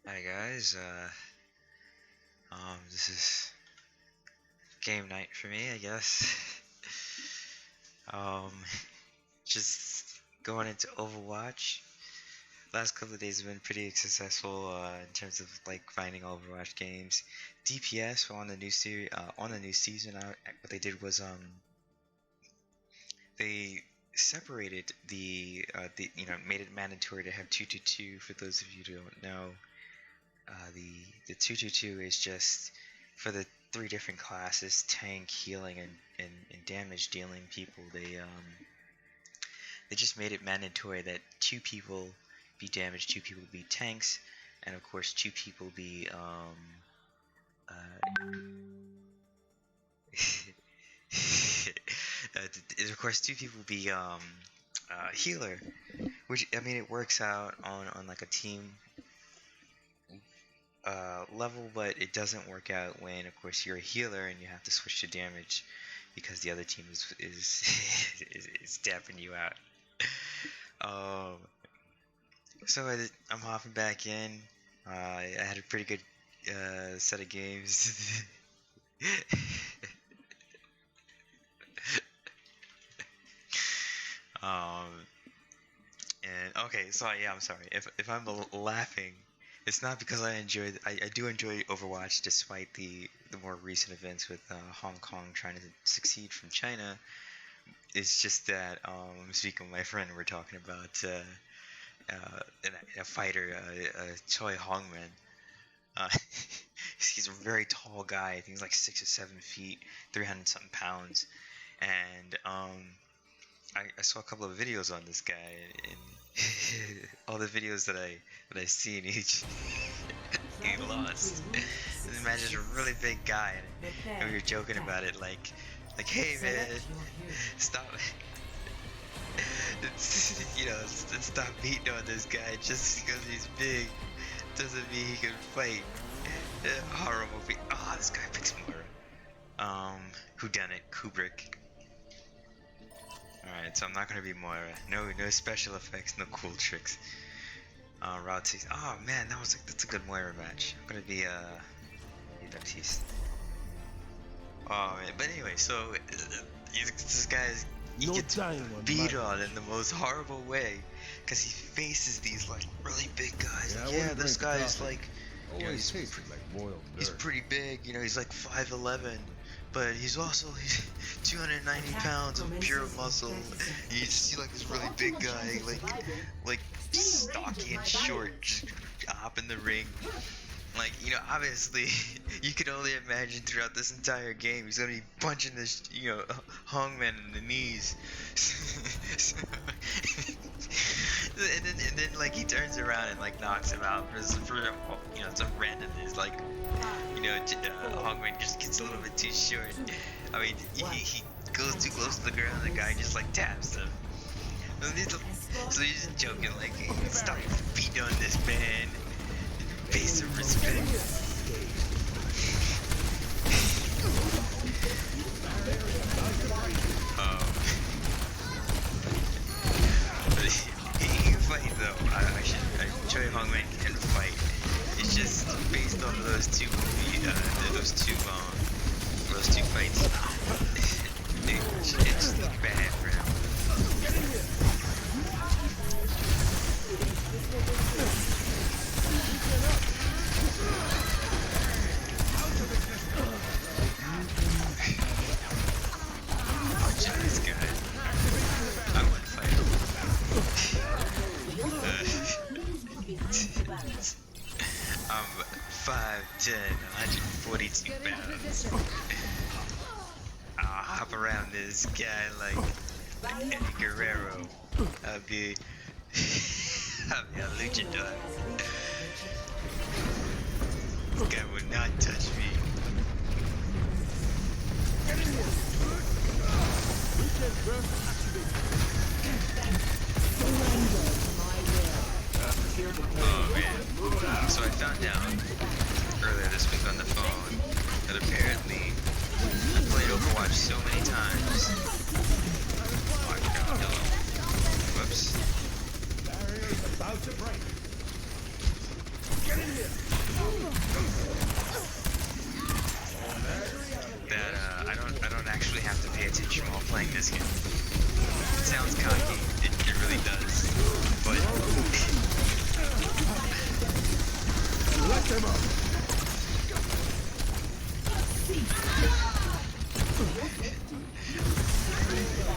Hi guys, this is game night for me, I guess. um, just going into Overwatch. Last couple of days have been pretty successful in terms of like finding Overwatch games. DPS on the new series, on the new season. What they did was they separated the made it mandatory to have 222. For those of you who don't know, the 222 is just for the three different classes: tank, healing, and damage dealing people. They just made it mandatory that two people be damage, two people be tanks, and of course two people be of course two people be healer, which I mean it works out on like a team level, but it doesn't work out when, of course, you're a healer and you have to switch to damage because the other team is dapping you out. Um, so I'm hopping back in. I had a pretty good set of games. um, and okay, so yeah, I'm sorry if I'm laughing. It's not because I do enjoy Overwatch despite the more recent events with Hong Kong trying to succeed from China. It's just that I'm speaking with my friend. We're talking about a fighter, Choi Hongman. Uh, he's a very tall guy. I think he's like 6 or 7 feet, 300 something pounds, and I saw a couple of videos on this guy, and all the videos that I seen, he lost. Imagine a really big guy, and we were joking about it, like, hey man, stop, stop beating on this guy just because he's big doesn't mean he can fight. Horrible. This guy picks Moira. Who done it? Kubrick. Alright, so I'm not gonna be Moira. No special effects, no cool tricks. Route 6. Oh man, that's a good Moira match. I'm gonna be Baptiste. Oh man, but anyway, so this guy's he gets beat on in the most horrible way because he faces these like really big guys. Yeah, this guy is like, he's pretty big. He's like 5'11", but he's 290 pounds of pure muscle. You just see like this really big guy, like stocky and short, just hop in the ring. Like, obviously, you could only imagine throughout this entire game, he's gonna be punching this, Hongman in the knees. and then, like, he turns around and, like, knocks him out for some randomness. Like, Hongman just gets a little bit too short. I mean, he goes too close to the ground, and the guy just, like, taps him. So he's just joking, like, hey, stop beating on this man. Face of respect. He can fight though. Choi Hongman can fight. It's just based on those two fights. It's bad for him. This guy. I wouldn't fight him. I'm 5'10", 142 pounds. I'll hop around this guy like Eddie Guerrero. I'll be a luchador. This guy would not touch me. Oh man. So I found out earlier this week on the phone that apparently I played Overwatch so many times. Whoops. that I don't actually have to pay attention while playing this game. It sounds cocky, it really does, but Let them up.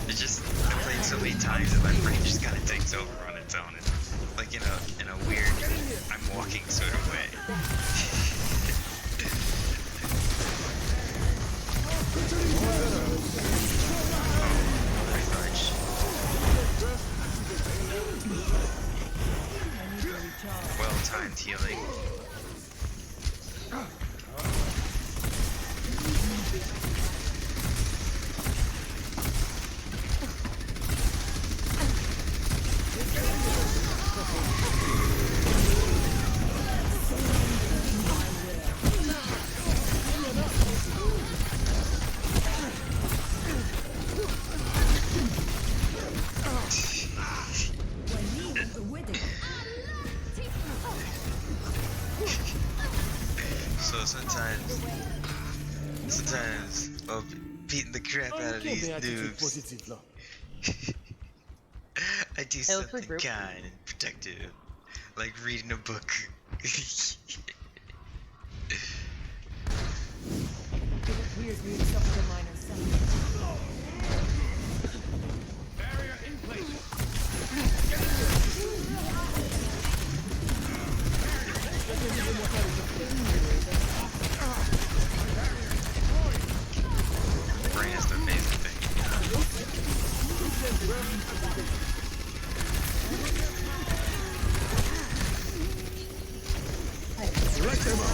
it's just I played so many times that my brain just kind of takes over on its own, and, like in a weird I'm walking sort of way. Well-timed healing. So sometimes, well, beating the crap out of these noobs, I do something kind and protective, like reading a book. Weird being stuck with a minor setting. Barrier in place. Brain is an amazing thing. Let them up.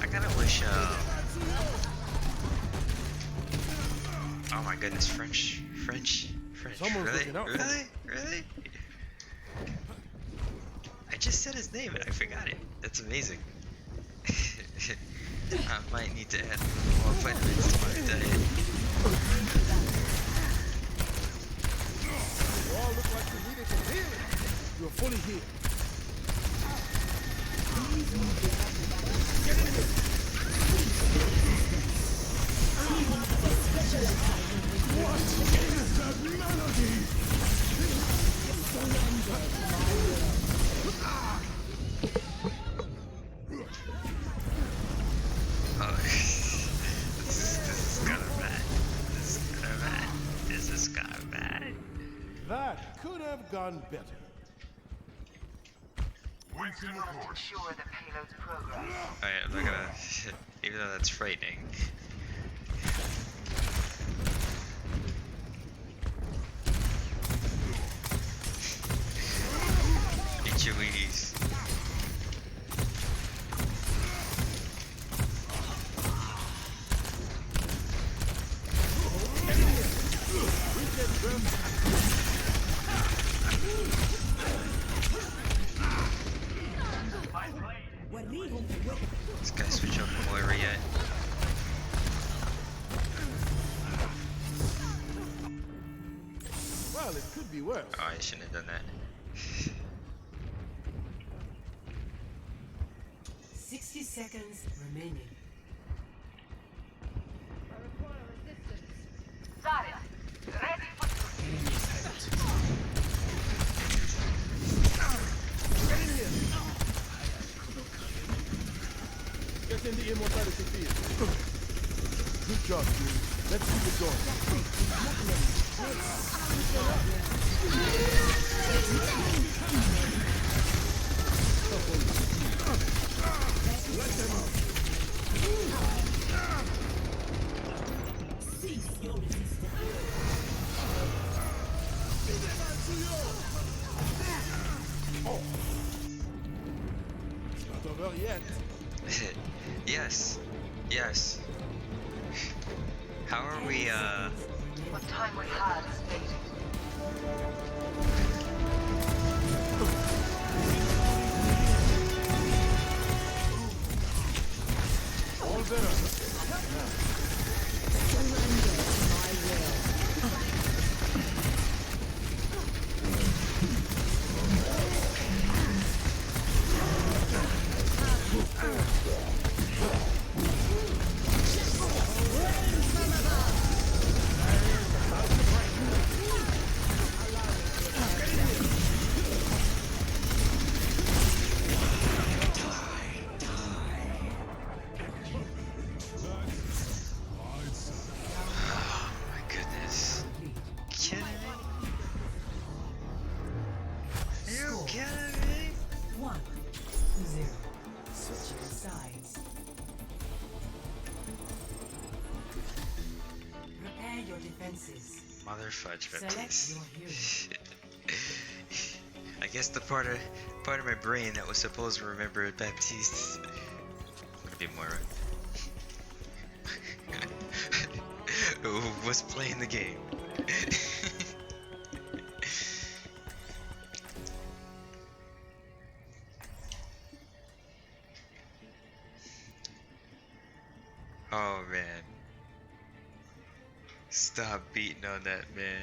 I kinda wish, oh my goodness, French. Someone's Really? looking out. Really? I just said his name and I forgot it. That's amazing. I might need to add more vitamins to my diet. You all look like you needed some healing. You're fully healed. What is that melody? Oh, this is kind of bad. This is kind of bad. That could have gone better. Winston report. Ensure the payload's progress. Alright, I'm not gonna, even though that's frightening. Eat your Wheaties. This guy switch up from Moira yet? Well, it could be worse. Oh, I shouldn't have done that. 60 seconds remaining. Zarya, ready for Get in the immortality field. Good job, dude. Let's keep it going. Let them out. Cease your resistance. Oh. It's not over yet. Yes. How are we, what time we had is fading. All better. Surrender to my will. Mother fudge, Select Baptiste. your hero. I guess the part of my brain that was supposed to remember Baptiste. Gonna be Moira. Who was playing the game. Oh man. Stop beating on that man.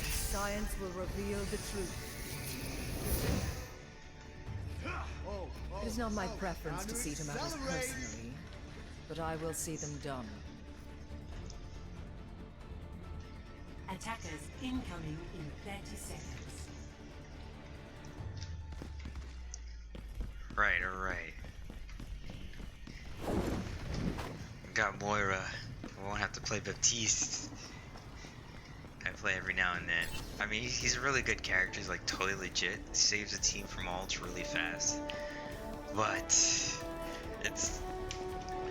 Science will reveal the truth. Oh, It is not my oh, preference time to see to matters accelerate. personally, but I will see them done. Attackers incoming in 30 seconds. Right, alright. Got Moira. I won't have to play Baptiste. I play every now and then. I mean, he's a really good character. He's like totally legit. Saves the team from ults really fast. But it's.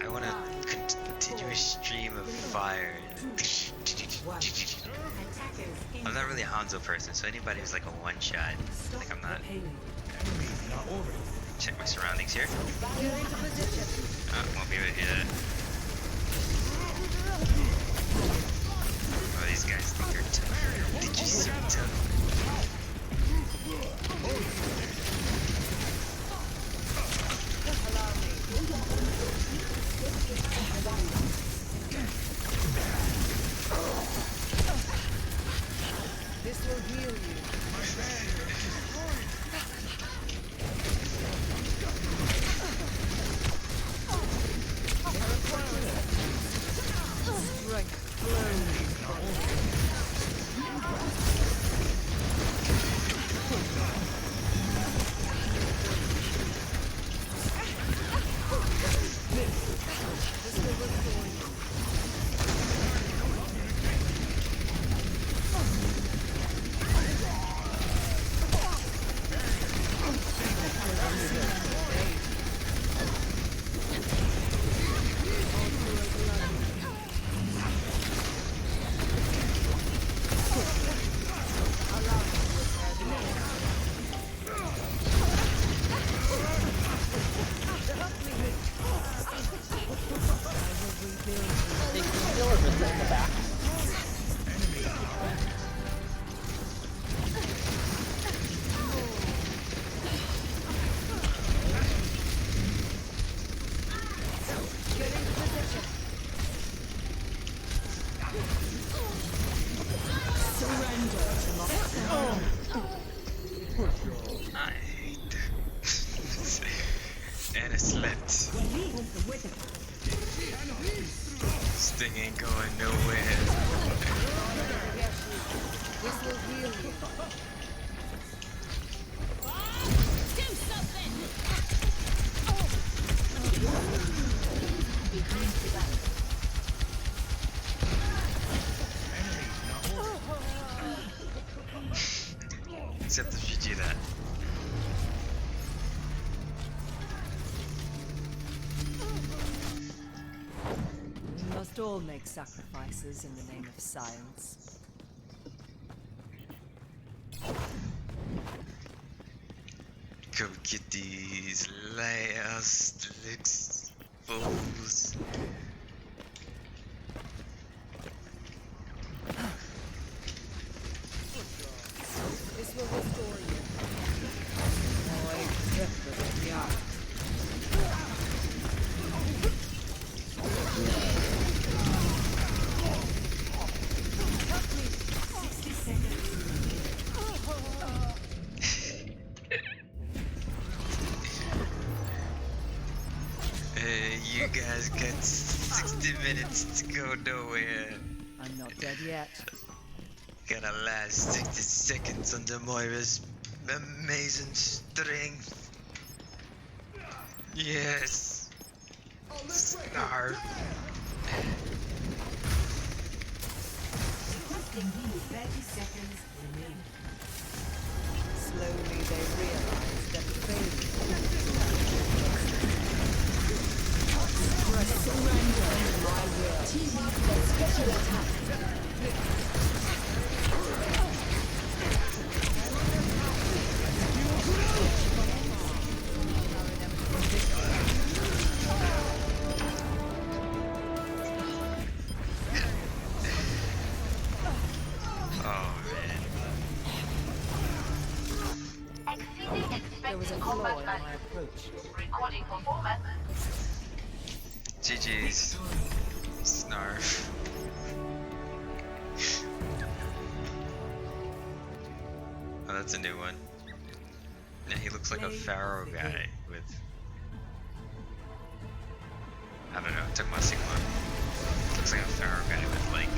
I want a continuous stream of fire. Attackers I'm not really a Hanzo person, so anybody who's like a one shot, Stop like I'm not. the payload. Check my surroundings here. Get into position. Won't be able to do that. Oh, these guys think they're tough. Did you so tough? This will heal you. Strength flows. This will restore you. I hate that. And it slipped. Sting ain't going nowhere. This will heal you. Except if you do that. We must all make sacrifices in the name of science. Come get these last licks, fools. This will restore you. You guys got 60 minutes to go nowhere. I'm not dead yet. Gotta last 60 seconds under Moira's amazing strength. Yes. Snarf. 30 seconds remaining. Slowly they realize that failure flaw in my approach. Recording performance. GG's. Snarf. Oh, that's a new one. Yeah, he looks like a pharaoh guy with... I don't know, took my Sigma. Looks like a pharaoh guy with like...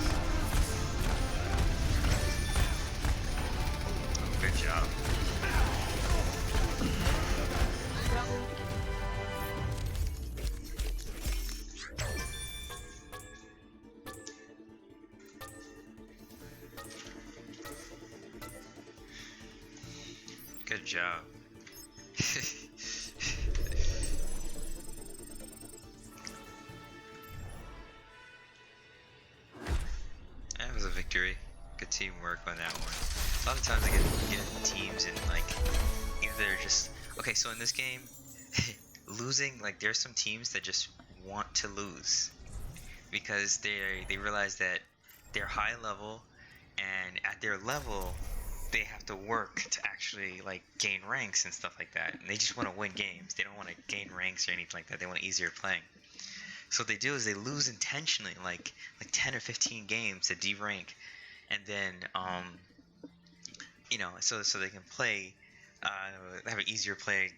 Oh, good job. Good job. That was a victory. Good teamwork on that one. A lot of times I get teams and like either just okay. So in this game, losing, like there's some teams that just want to lose because they realize that they're high level, and at their level they have to work to actually like gain ranks and stuff like that, and they just want to win games. They don't want to gain ranks or anything like that. They want easier playing. So what they do is they lose intentionally, like 10 or 15 games to D-rank, and then you know, so they can play, have an easier playing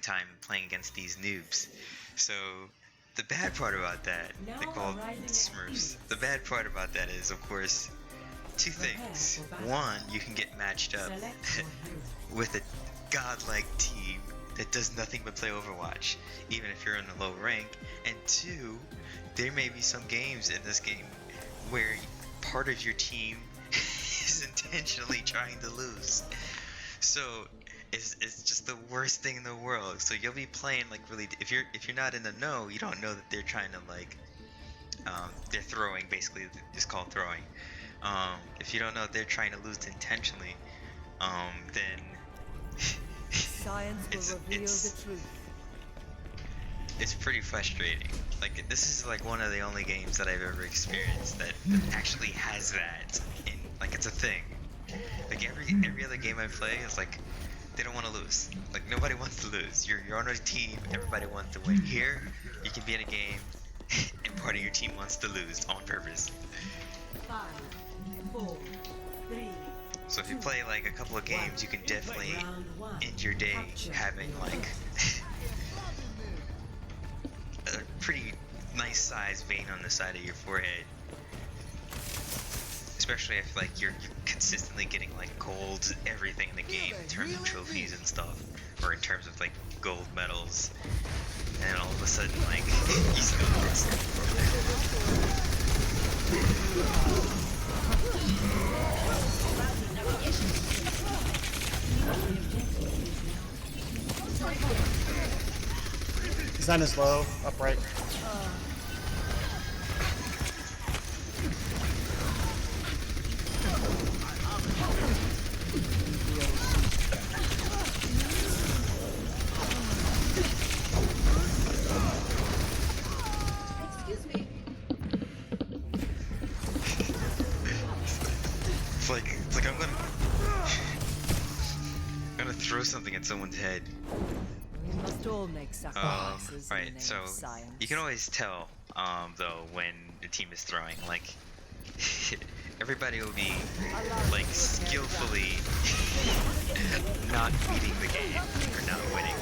time playing against these noobs. So the bad part about that, they call Smurfs. The bad part about that is, of course, two things. One, you can get matched up with a godlike team that does nothing but play Overwatch, even if you're in a low rank. And two, there may be some games in this game where part of your team is intentionally trying to lose. So it's just the worst thing in the world. So you'll be playing like really, if you're not in the know, you don't know that they're trying to like they're throwing, basically it's called throwing. If you don't know they're trying to lose intentionally, then Science will reveal the truth. it's pretty frustrating. Like this is like one of the only games that I've ever experienced that actually has that in, like it's a thing. Like every other game I play is like they don't want to lose. Like nobody wants to lose. You're on a team, everybody wants to win. Here, you can be in a game and part of your team wants to lose on purpose. 5, 4, 3. So if you play like a couple of games, you can definitely end your day having like a pretty nice sized vein on the side of your forehead. Especially if like you're consistently getting like gold everything in the game in terms of trophies and stuff, or in terms of like gold medals, and all of a sudden like you still miss. Zen is low, upright. It's like I'm gonna throw something at someone's head. We must all make sacrifices in the Right, name so of science. you can always tell, though, when the team is throwing. Like, everybody will be, like, skillfully not beating the game or not winning.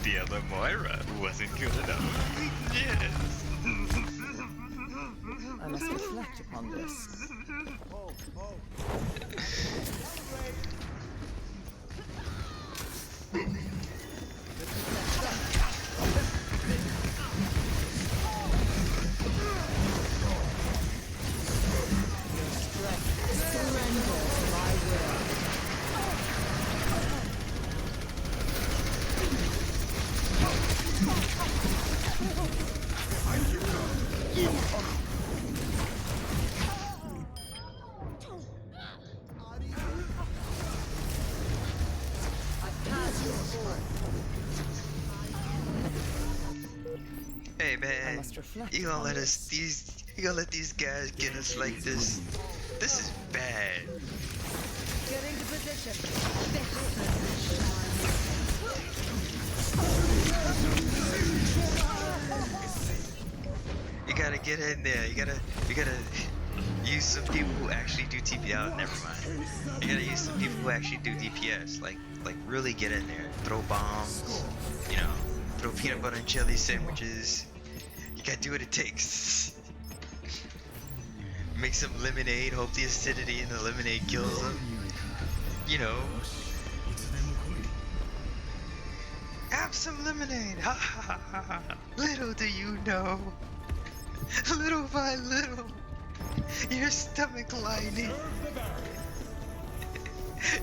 The other Moira wasn't good enough. Yes. I must reflect upon this. Surrender to my will. must reflect. You gonna upon let this. you gonna let these guys get us like this? This is bad. Get into position. You gotta get in there. You gotta use some people who actually do TPS. Never mind. You gotta use some people who actually do DPS. Like really get in there. Throw bombs. You know, throw peanut butter and jelly sandwiches. You gotta do what it takes. Make some lemonade. Hope the acidity in the lemonade kills them. You know. Have some lemonade. Ha ha ha ha. Little do you know. Little by little, your stomach lining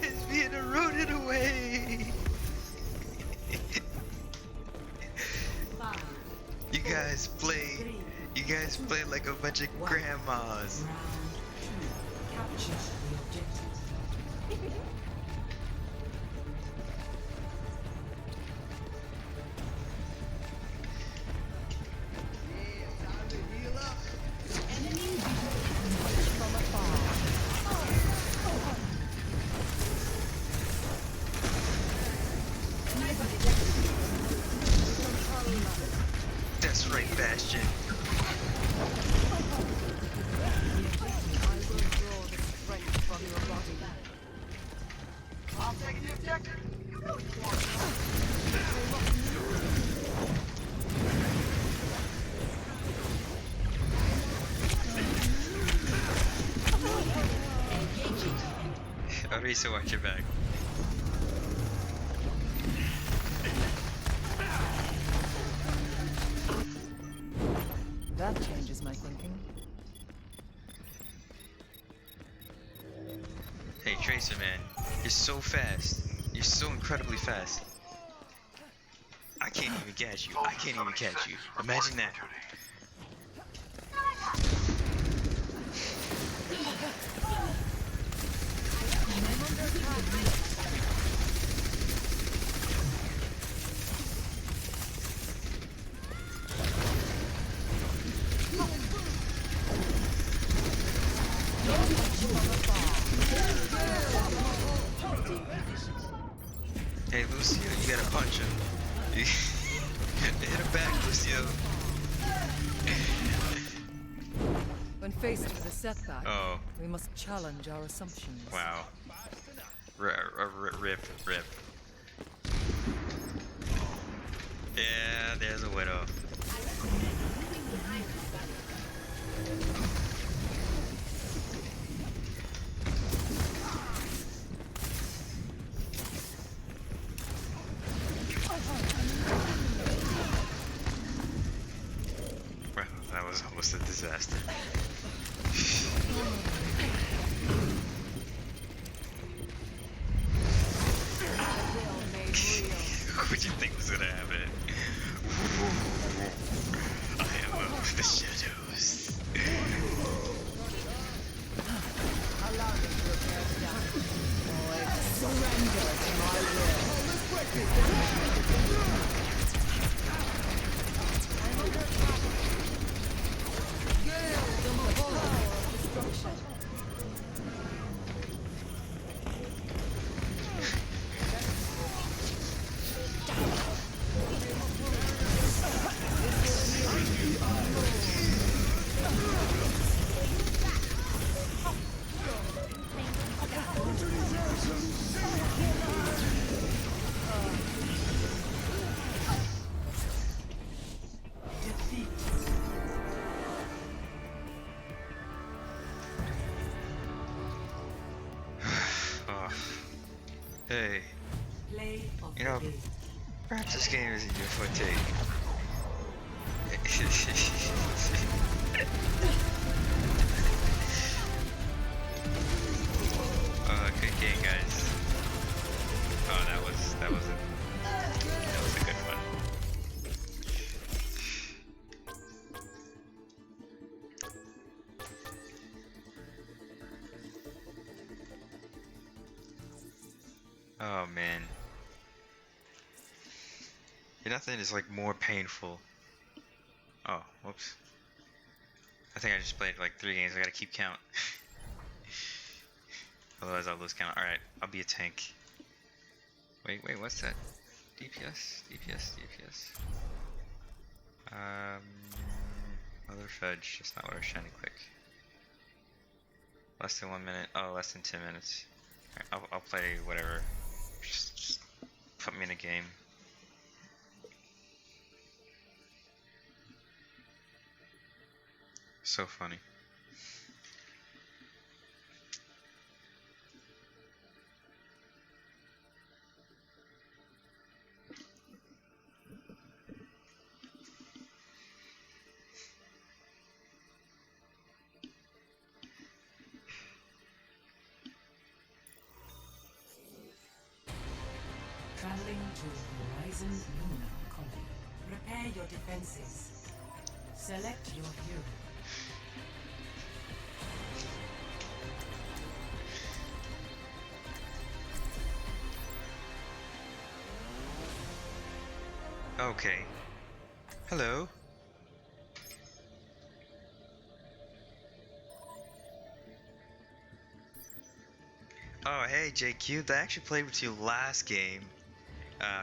is being eroded away. Five, You guys play like a bunch of grandmas. round two. Capture the objective. That's right, Bastion. I'm taking the objective. You really want Arisa, watch your back. That changes my thinking. Hey, Tracer, man, you're so fast. You're so incredibly fast. I can't even catch you. I can't even catch you. Imagine that. Hey, Lucio, you gotta punch him. You hit him back, Lucio. When faced with a setback, Oh, we must challenge our assumptions. wow. Rip. Yeah, there's a widow. Well, that was almost a disaster. What you think was gonna happen? I am of the shadows. Oh. Hey, Play of You know, the game. perhaps this game isn't your forte. Good game, guys. Oh, that was a good one. Oh man. Nothing is like more painful Oh, whoops. I think I just played like 3 games. I gotta keep count. Otherwise I'll lose count. Alright, I'll be a tank. Wait, what's that? DPS? DPS? Mother fudge. That's not what I was trying to click. Less than 1 minute. Oh, less than 10 minutes. Alright, I'll play whatever. Just put me in a game. So funny. Traveling to Horizon Lunar Colony. Prepare your defenses. Select your hero. Okay. Hello. Oh, hey JQ. I actually played with you last game.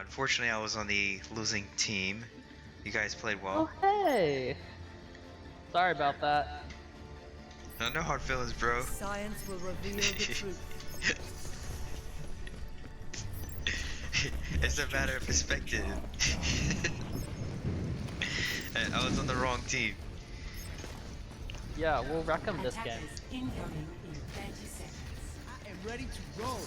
Unfortunately, I was on the losing team. You guys played well. Oh, hey! Sorry about that. No hard feelings, bro. Science will reveal the truth. It's a matter of perspective. I was on the wrong team. Yeah, we'll wreck him this game. Attackers incoming in 30 seconds. I am ready to go.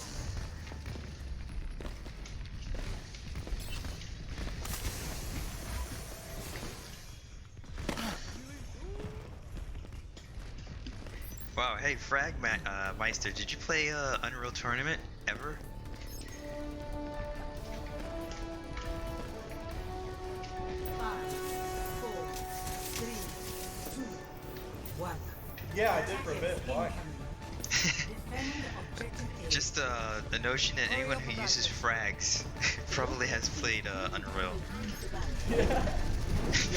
Wow, hey Frag Meister, did you play Unreal Tournament ever? Five, 4, 3, 2, 1. Yeah, I did for a bit. Why? Defend objective A. Just the notion that anyone who uses frags probably has played Unreal. Yeah,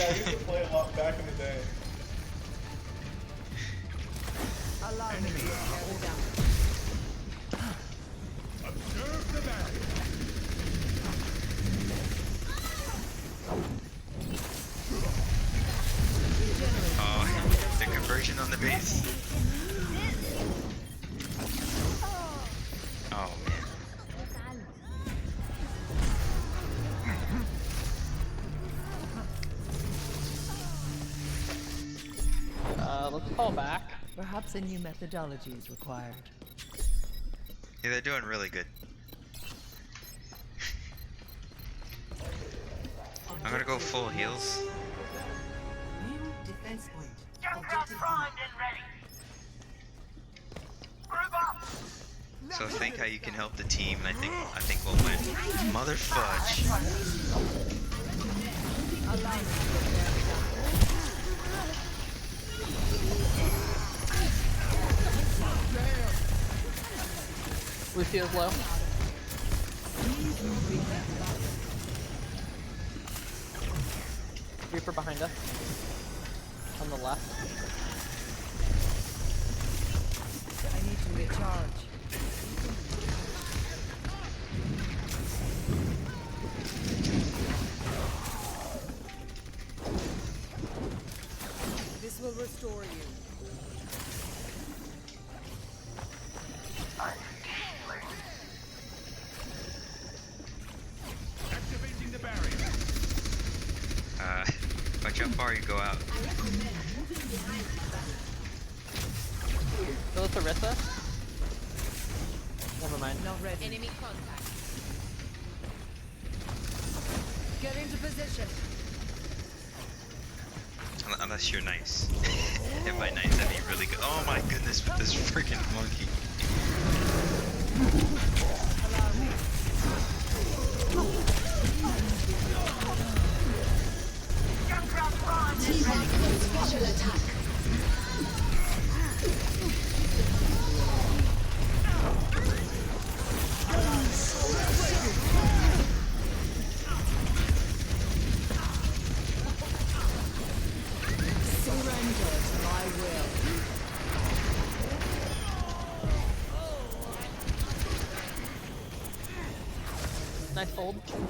I used to play a lot back in the day. Allow me to tear it down. Observe the barrier. Oh, the conversion on the base. Oh man. Let's fall back. Perhaps a new methodology is required. Yeah, they're doing really good. I'm gonna go full heals. New defense point. Junkrat Objective primed and ready. Group up. So think how you can help the team, and I think we'll win. Mother fudge. Allow me to tear it down. Lucio's low. Reaper behind us. On the left. I need to recharge. This will restore you. Activating the barrier. Watch how far you go out. So it's Orisa. Never mind. Not ready. Enemy contact. Get into position. Unless you're nice. And by nice, that'd be really good. Oh my goodness, with this freaking monkey. Allow me. Junkrat primed and ready. Special attack. Nice hold. Time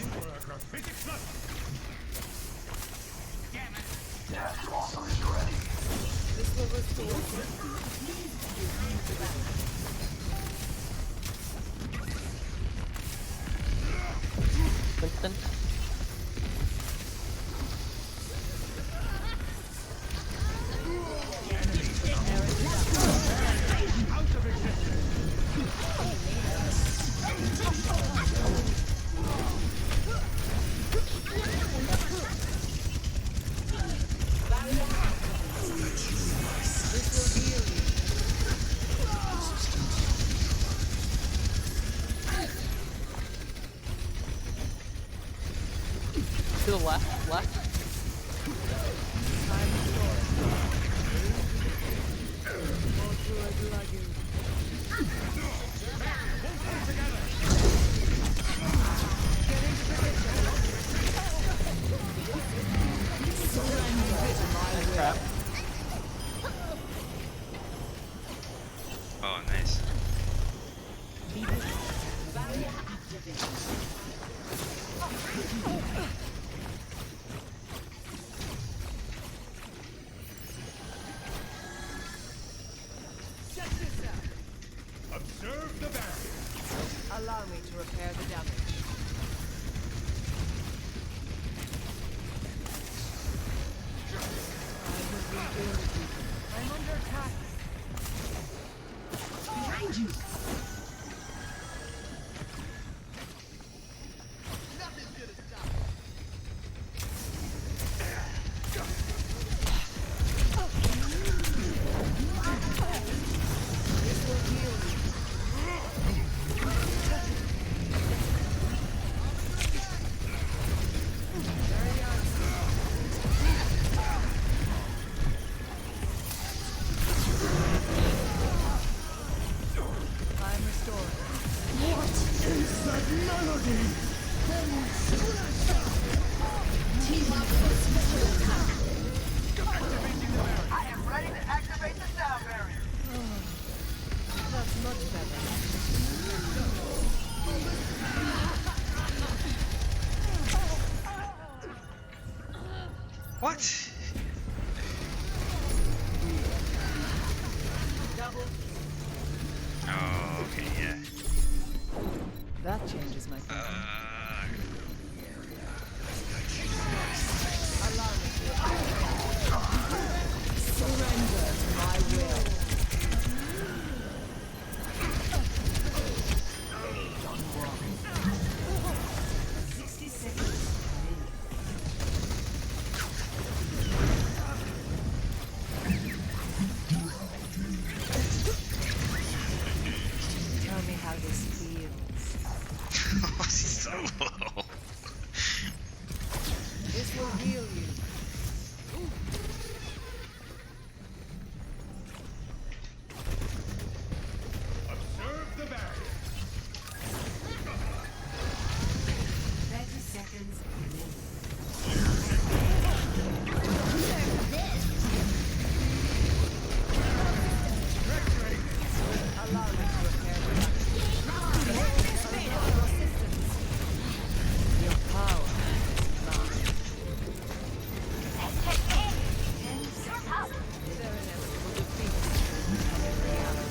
for a graffiti flush. Winston. To the left. Nice crap. Oh, nice. Observe the barrier. Allow me to repair the damage. I'm under attack. Behind you. I'm restored. I am ready to activate the sound barrier. That's much better. What? Oh, okay, yeah. That changes my thinking. Allow me to surrender to my will. 60 seconds remaining. Tell me how this feels. Oh, she's so low. This will heal you. Observe the barrier. 30 seconds remaining. Allow me to repair the damage. Your power is mine. Their inevitable defeat is becoming reality.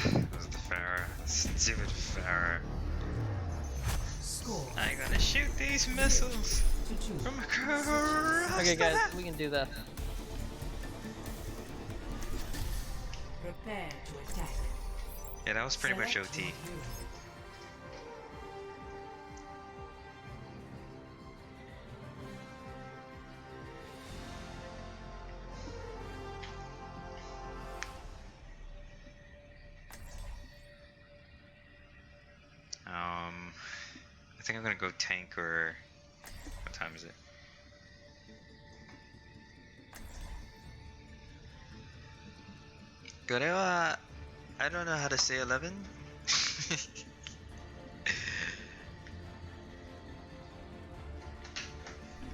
It was the Pharaoh. Stupid Pharaoh. Score I'm gonna shoot these missiles to 2. from across Okay, the guys, map. we can do this. Prepare to attack. Yeah, that was pretty much Select OT. your hero. think I'm gonna go tank or what time is it? Gorewa, I don't know how to say 11. I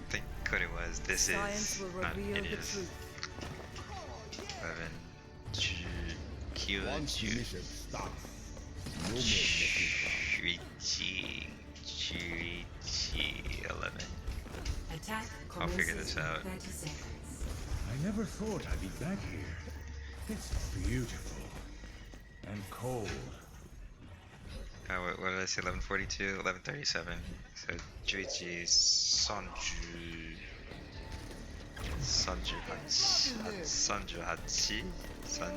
think Gorewa is this Science is will not reveal it the is. truth. 11 Q Once the mission starts, no more messing around. Chuichi 11. Attack I'll figure commences this in out. 30 seconds. I never thought I'd be back here. It's beautiful and cold. What did I say? 11:42, 11:37. So Chuichi Sanju Hachi, Sanjuhachi, 5,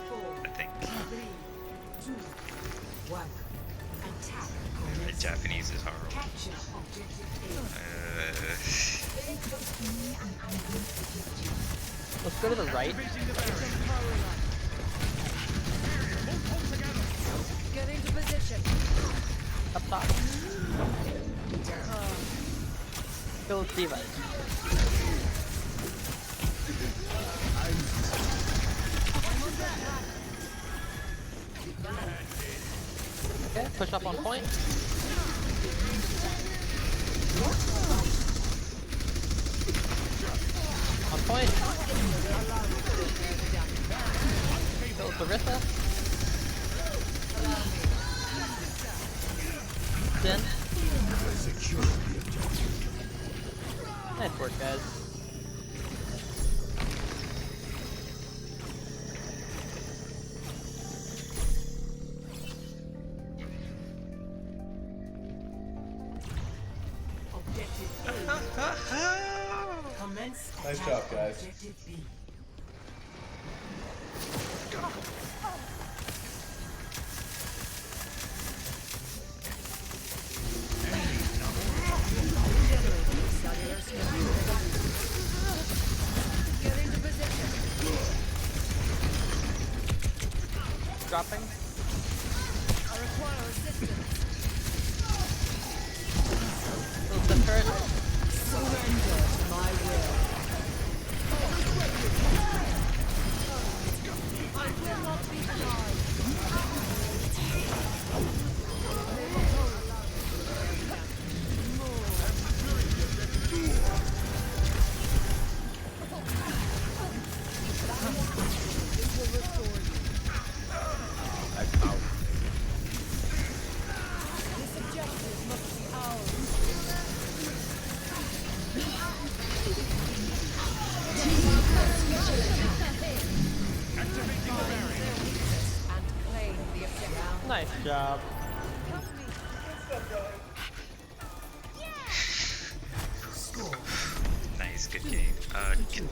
4, I think. 3, 2, 1. Attack My commences. Japanese is horrible. Capture objective A. Let's go to the right. Get into position. Up top. Kill Diva. Okay, push up on point. On point. Kill Barissa. Then. Nice work, guys. Objective A. Commence Nice attack job, guys. Objective B. Get into position. Dropping. I require assistance. Kill the turret. Surrender to my will. I will not be denied. This objective must be ours. And claim the objective. Nice job. Nice, good game. Good.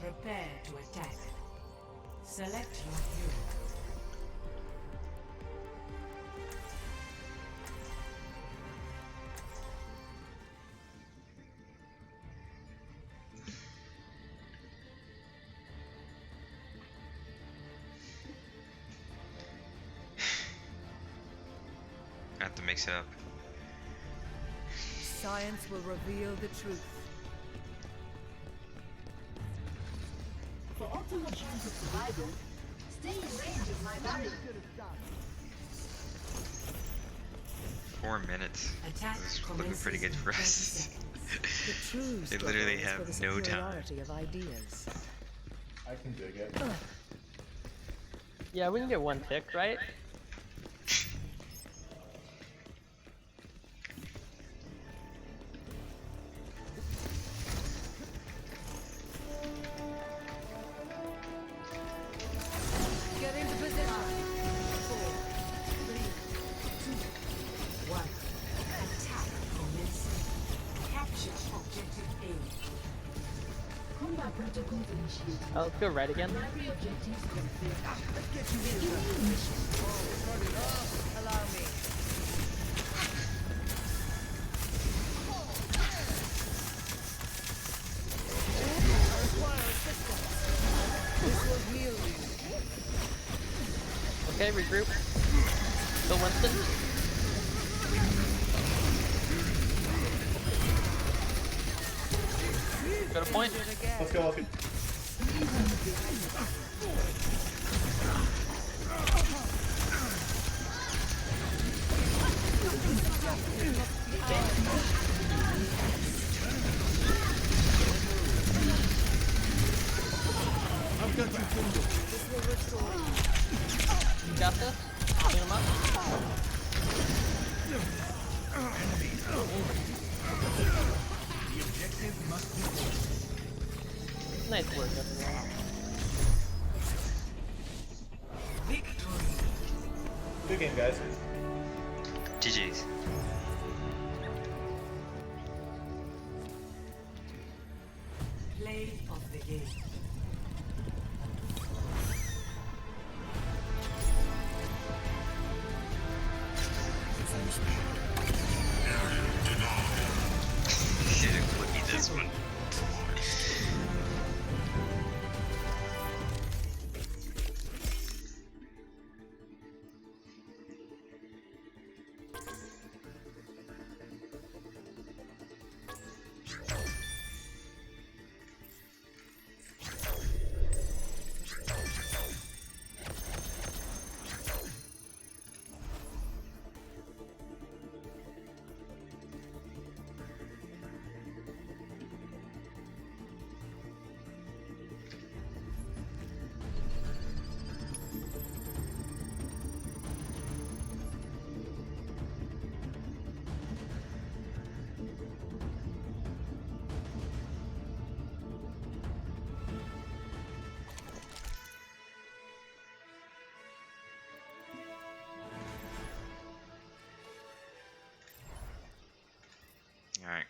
Prepare to attack. Select your hero. I have to mix it up. Science will reveal the truth. For optimal chance of survival, stay in range of my barrier. 4 minutes. Attack This is looking pretty good for us. The true They literally struggle have is for the no time. superiority of ideas. I can dig it. Yeah, we can get one tick, right? Get into position. 4, 3, 2, 1. Attack commencing. Capture objective A. Combat protocols initiated. Oh, let's go right again. Primary objectives complete. Allow me. Okay, regroup. Go Winston. Go to point. Let's go, Lucky. I've got you, Kingo. You got this. Clean him up. Nice work, everyone. Victory. Good game, guys. GG's. Play of the game. Didn't put me this one. Alright.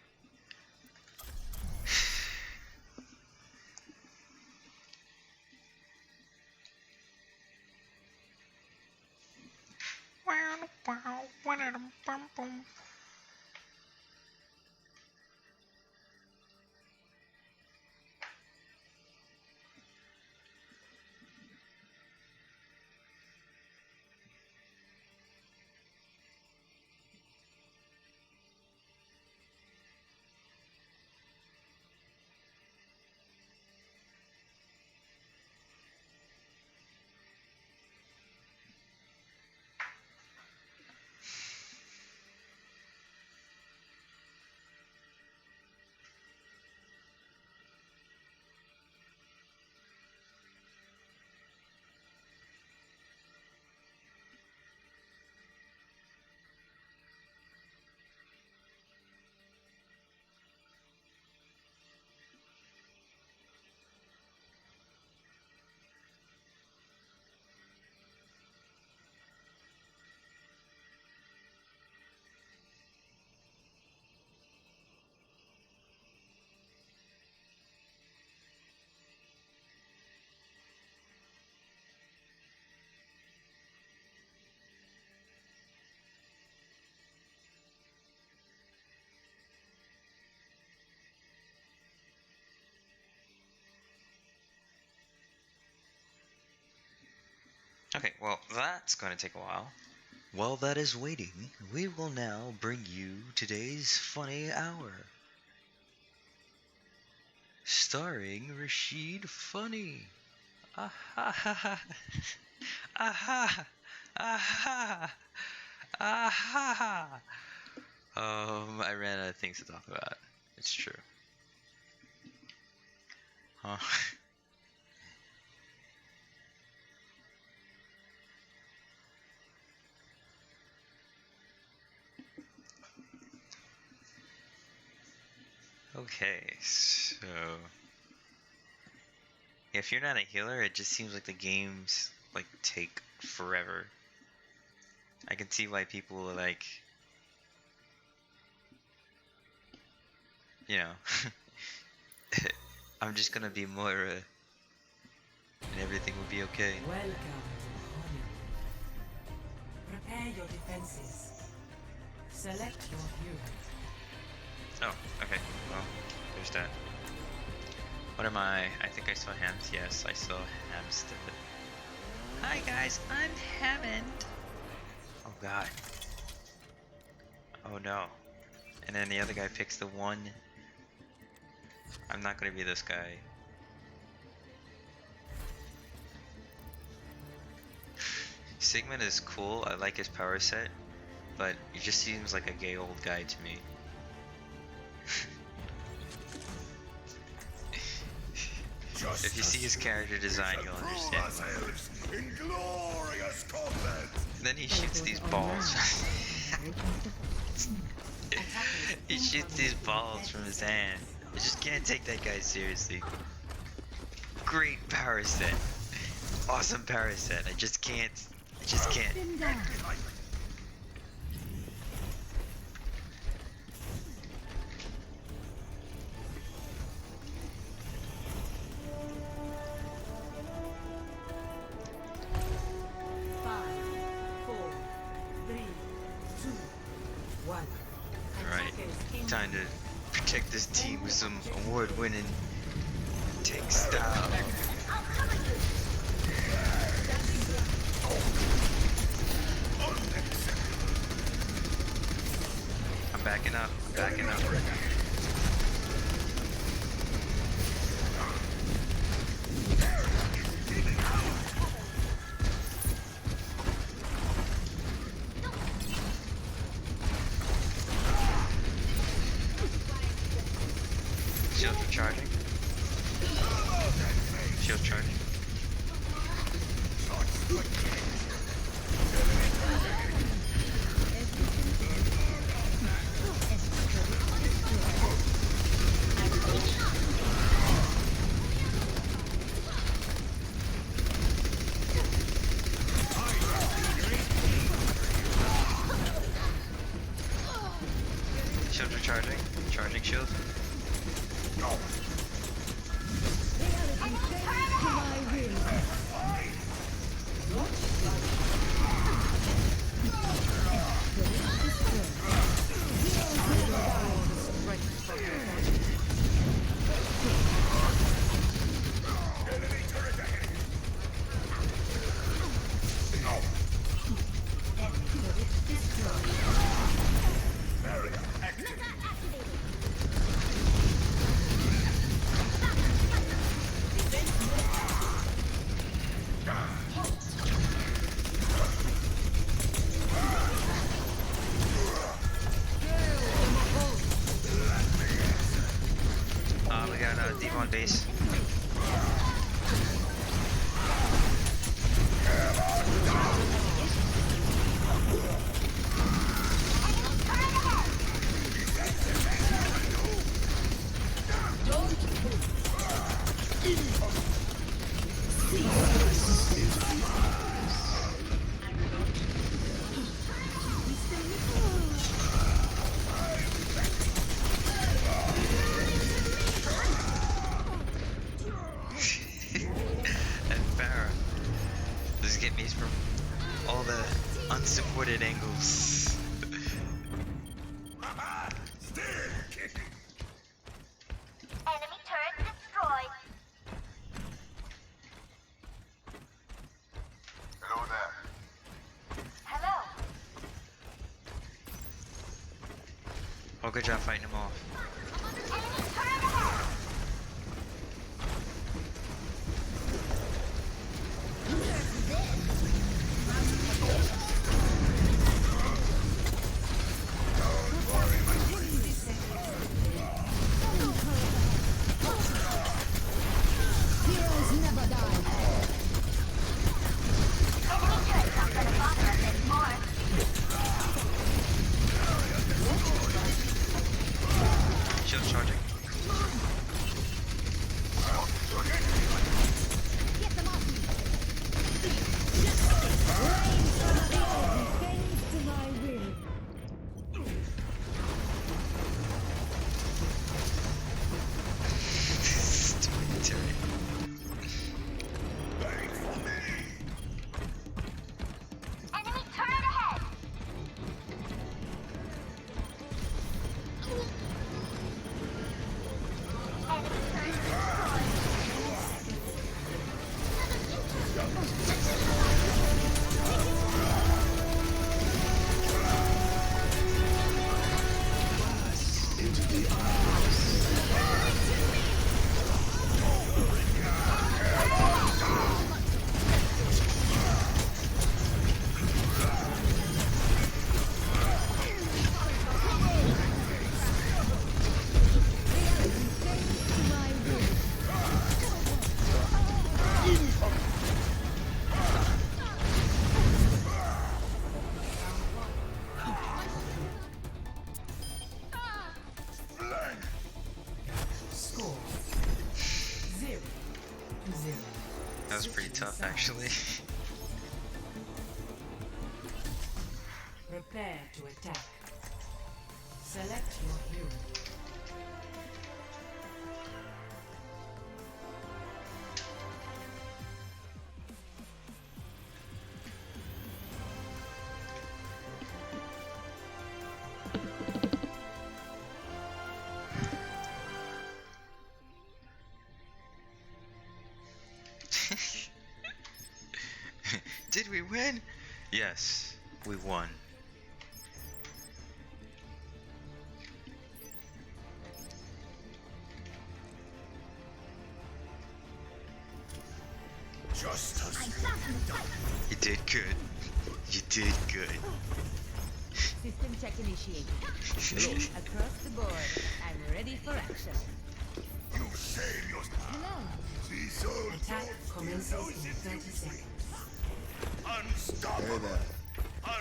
Okay, well, that's going to take a while. While that is waiting, we will now bring you today's funny hour. Starring Rashid Funny. Aha ha ha. Aha. Aha. Aha. I ran out of things to talk about. It's true. Huh. Okay, so if you're not a healer, it just seems like the games like take forever. I can see why people are like, you know, I'm just gonna be Moira and everything will be okay. Welcome to Hollywood. Prepare your defenses. Select your hero. Oh, okay. Well, there's that. What am I? I think I saw Hams. Yes, I saw Hamstead. Hi guys, I'm Hammond. Oh god. Oh no. And then the other guy picks the one. I'm not gonna be this guy. Sigmund is cool, I like his power set, but he just seems like a gay old guy to me. If you see his character design, you'll understand. In glorious combat. And then he shoots these balls. He shoots these balls from his hand. I just can't take that guy seriously. Great power set. Awesome power set. I just can't. I just can't. Five, four, three, two, one. Alright, time to protect this team with some award-winning tank style. I'm backing up, I'm backing up. Shield recharging. Shield charging. Shield recharging. Charging shield. We got Devon base. And Farah. Just get me from all the unsupported angles. Enemy turret destroyed. Hello there. Hello. Oh, good job fighting him off. Enemy turret ahead. Heroes never die. Enemy turret not gonna bother us anymore. Shield tough actually. Prepare to attack. Select your hero. Did we win? Yes, we won. Just as I'm back in the fight. You did good. You did good. System check initiated. Across the board. I'm ready for action. you say your Hello. Attack commences in 30 seconds. Hey unstoppable. there.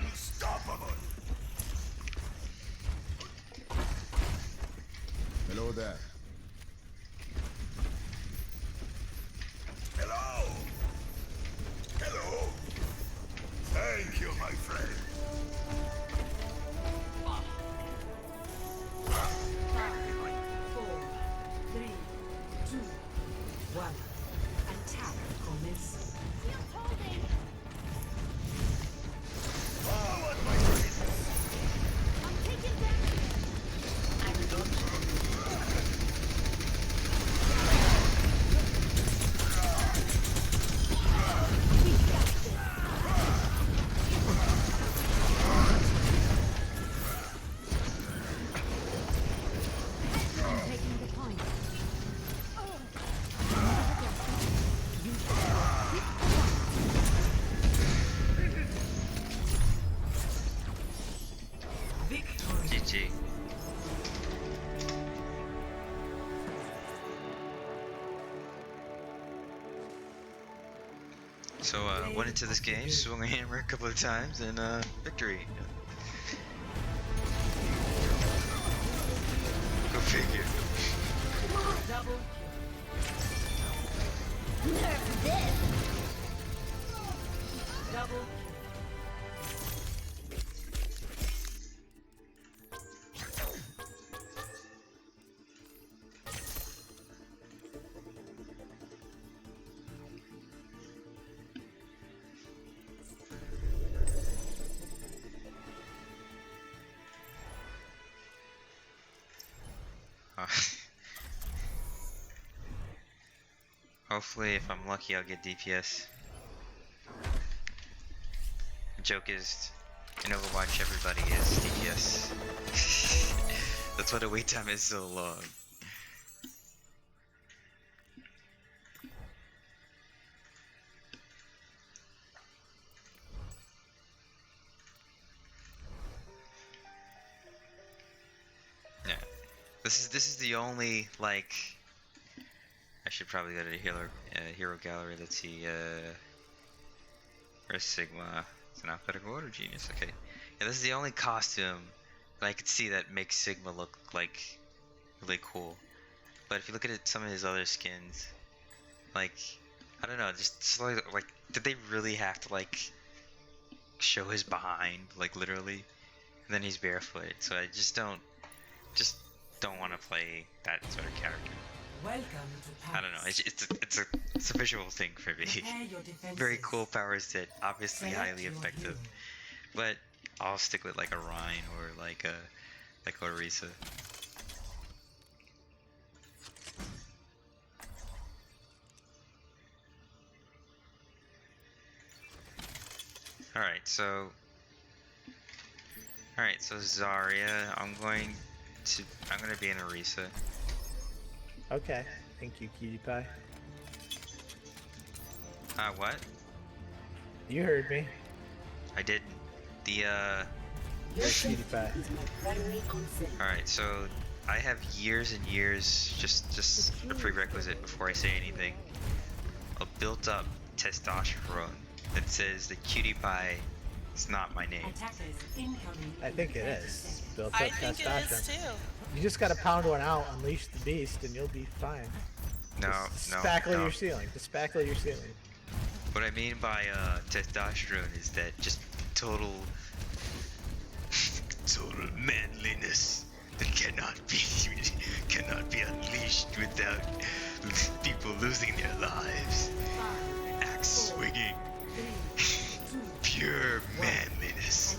Unstoppable. Hello there. Hello. Hello. Thank you, my friend. 5, 4, 3, 2, 1. Attack commences. Shield holding. Forward, my friend. I'm taking damage. I'm taking the point. Victory. GG. So went into this game, swung a hammer a couple of times, and victory. Go figure. Double Nerf this. kill. Double kill. Uh, Hopefully, if I'm lucky, I'll get DPS. The joke is, in Overwatch, everybody is DPS. That's why the wait time is so long. Yeah, this is the only like. I should probably go to the hero gallery. Let's see. Where's Sigma? It's an alphabetical order genius. Okay. Yeah, this is the only costume that I could see that makes Sigma look like really cool. But if you look at it, some of his other skins, like I don't know, just slowly, like did they really have to like show his behind, like literally, and then he's barefoot? So I just don't want to play that sort of character. Welcome to Paris. I don't know. It's a visual thing for me. Prepare your defenses. Very cool power set, obviously Select highly your effective, hero. but I'll stick with like a Rhine or like a Orisa. Alright, so Zarya, I'm gonna be an Orisa. Okay, thank you, Cutie Pie. What? You heard me. I didn't. You're Cutie Pie. Alright, so I have years and years, just a prerequisite before I say anything, a built up testosterone that says the Cutie Pie is not my name. Attackers incoming. I think it in 30 is. seconds. Built up I think it is testosterone. too. You just gotta pound one out, unleash the beast, and you'll be fine. No, Just no, spackle no. your ceiling. Just spackle your ceiling. What I mean by testosterone is that just total total manliness that cannot be unleashed without people losing their lives. Axe swinging. Pure manliness.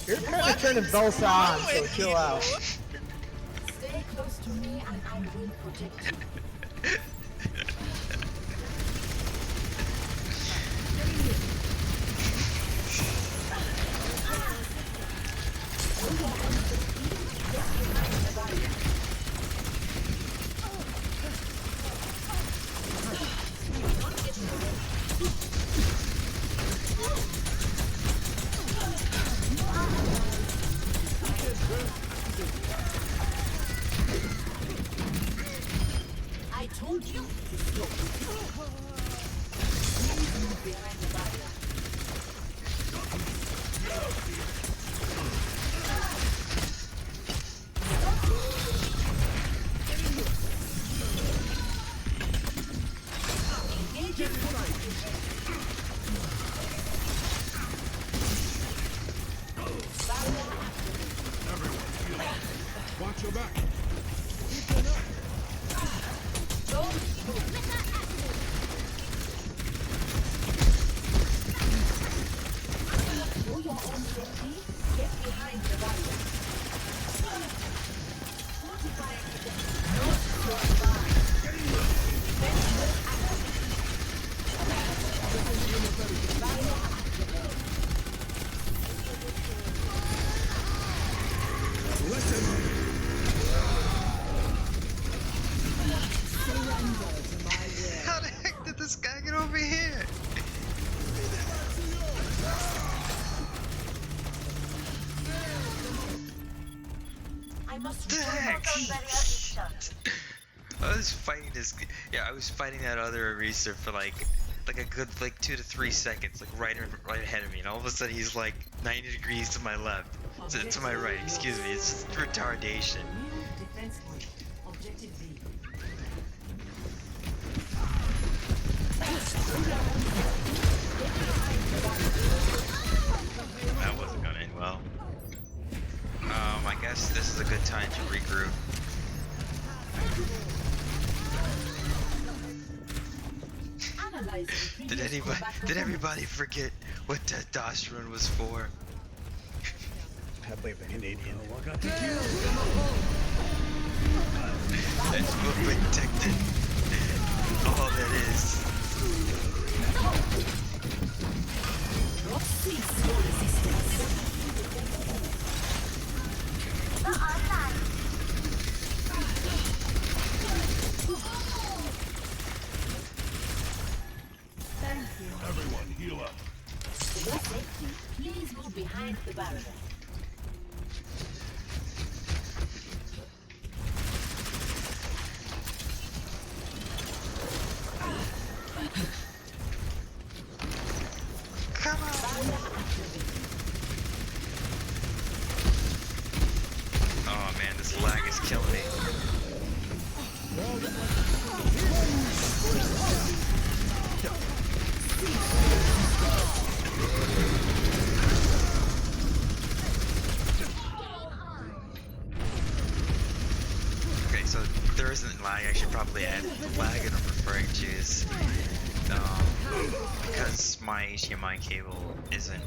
You're kind of turning Belsa on, so chill out. Stay close to me and I will protect you. I told you to stop. Please move behind the barrier. Engage in Watch your back. For your own safety, get behind the barrier. Fortifying the north your bar. How the heck did this guy get over here? I must The return heck? portal barrier is shut. I was fighting this. Yeah, I was fighting that other eraser for like a good 2 to 3 seconds, like right ahead of me, and all of a sudden he's like 90 degrees to my left, to my right. Excuse me. It's just retardation. New defense point. Objective B. That wasn't gonna end well. I guess this is a good time to regroup. Analyzing Did previous anybody? combat Did performance. everybody forget what testosterone was for? I blame the Canadian. It's for protecting all that is. Cease your resistance. Everyone heal up. For your safety, please move behind the barrier. Come on! Oh man, this lag is killing me. Okay, so there isn't lag. I should probably add the lag that I'm referring to is because my HDMI cable isn't.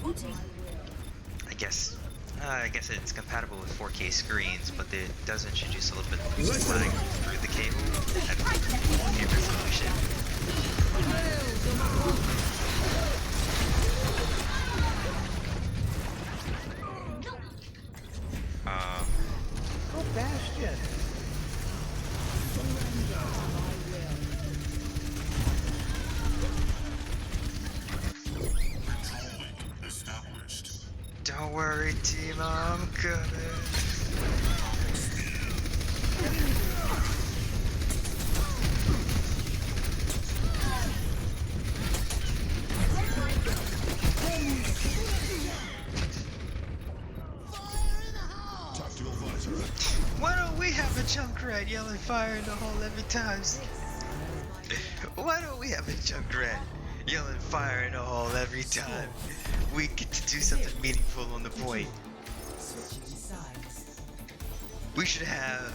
I guess it's compatible with 4K screens, but it does introduce a little bit of lag through the cable at 4K resolution. Oh, Bastion. Don't worry, team, I'm coming. Tactical visor. Why don't we have a Junkrat yelling fire in the hole every time? Why don't we have a Junkrat yelling fire in the hole every time. We get to do something meaningful on the point. Switching sides. We should have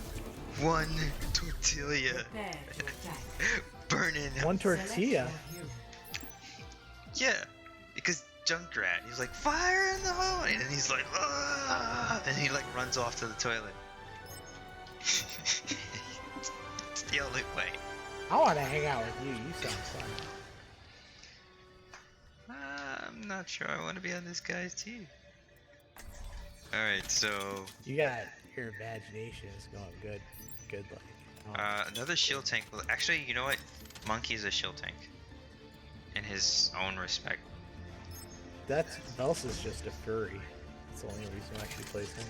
one tortilla Prepare to attack. burning. One Select tortilla. your hero. Yeah, because Junkrat, he's like, fire in the hole! And then he's like, ah! And he like runs off to the toilet. It's the only way. I want to hang out with you. You sound fun. I'm not sure I want to be on this guy's team. Alright, so You got your imagination is going good. Good, like. another shield tank will actually, you know what? Monkey is a shield tank. In his own respect. That's Bells is just a furry. That's the only reason I actually plays him.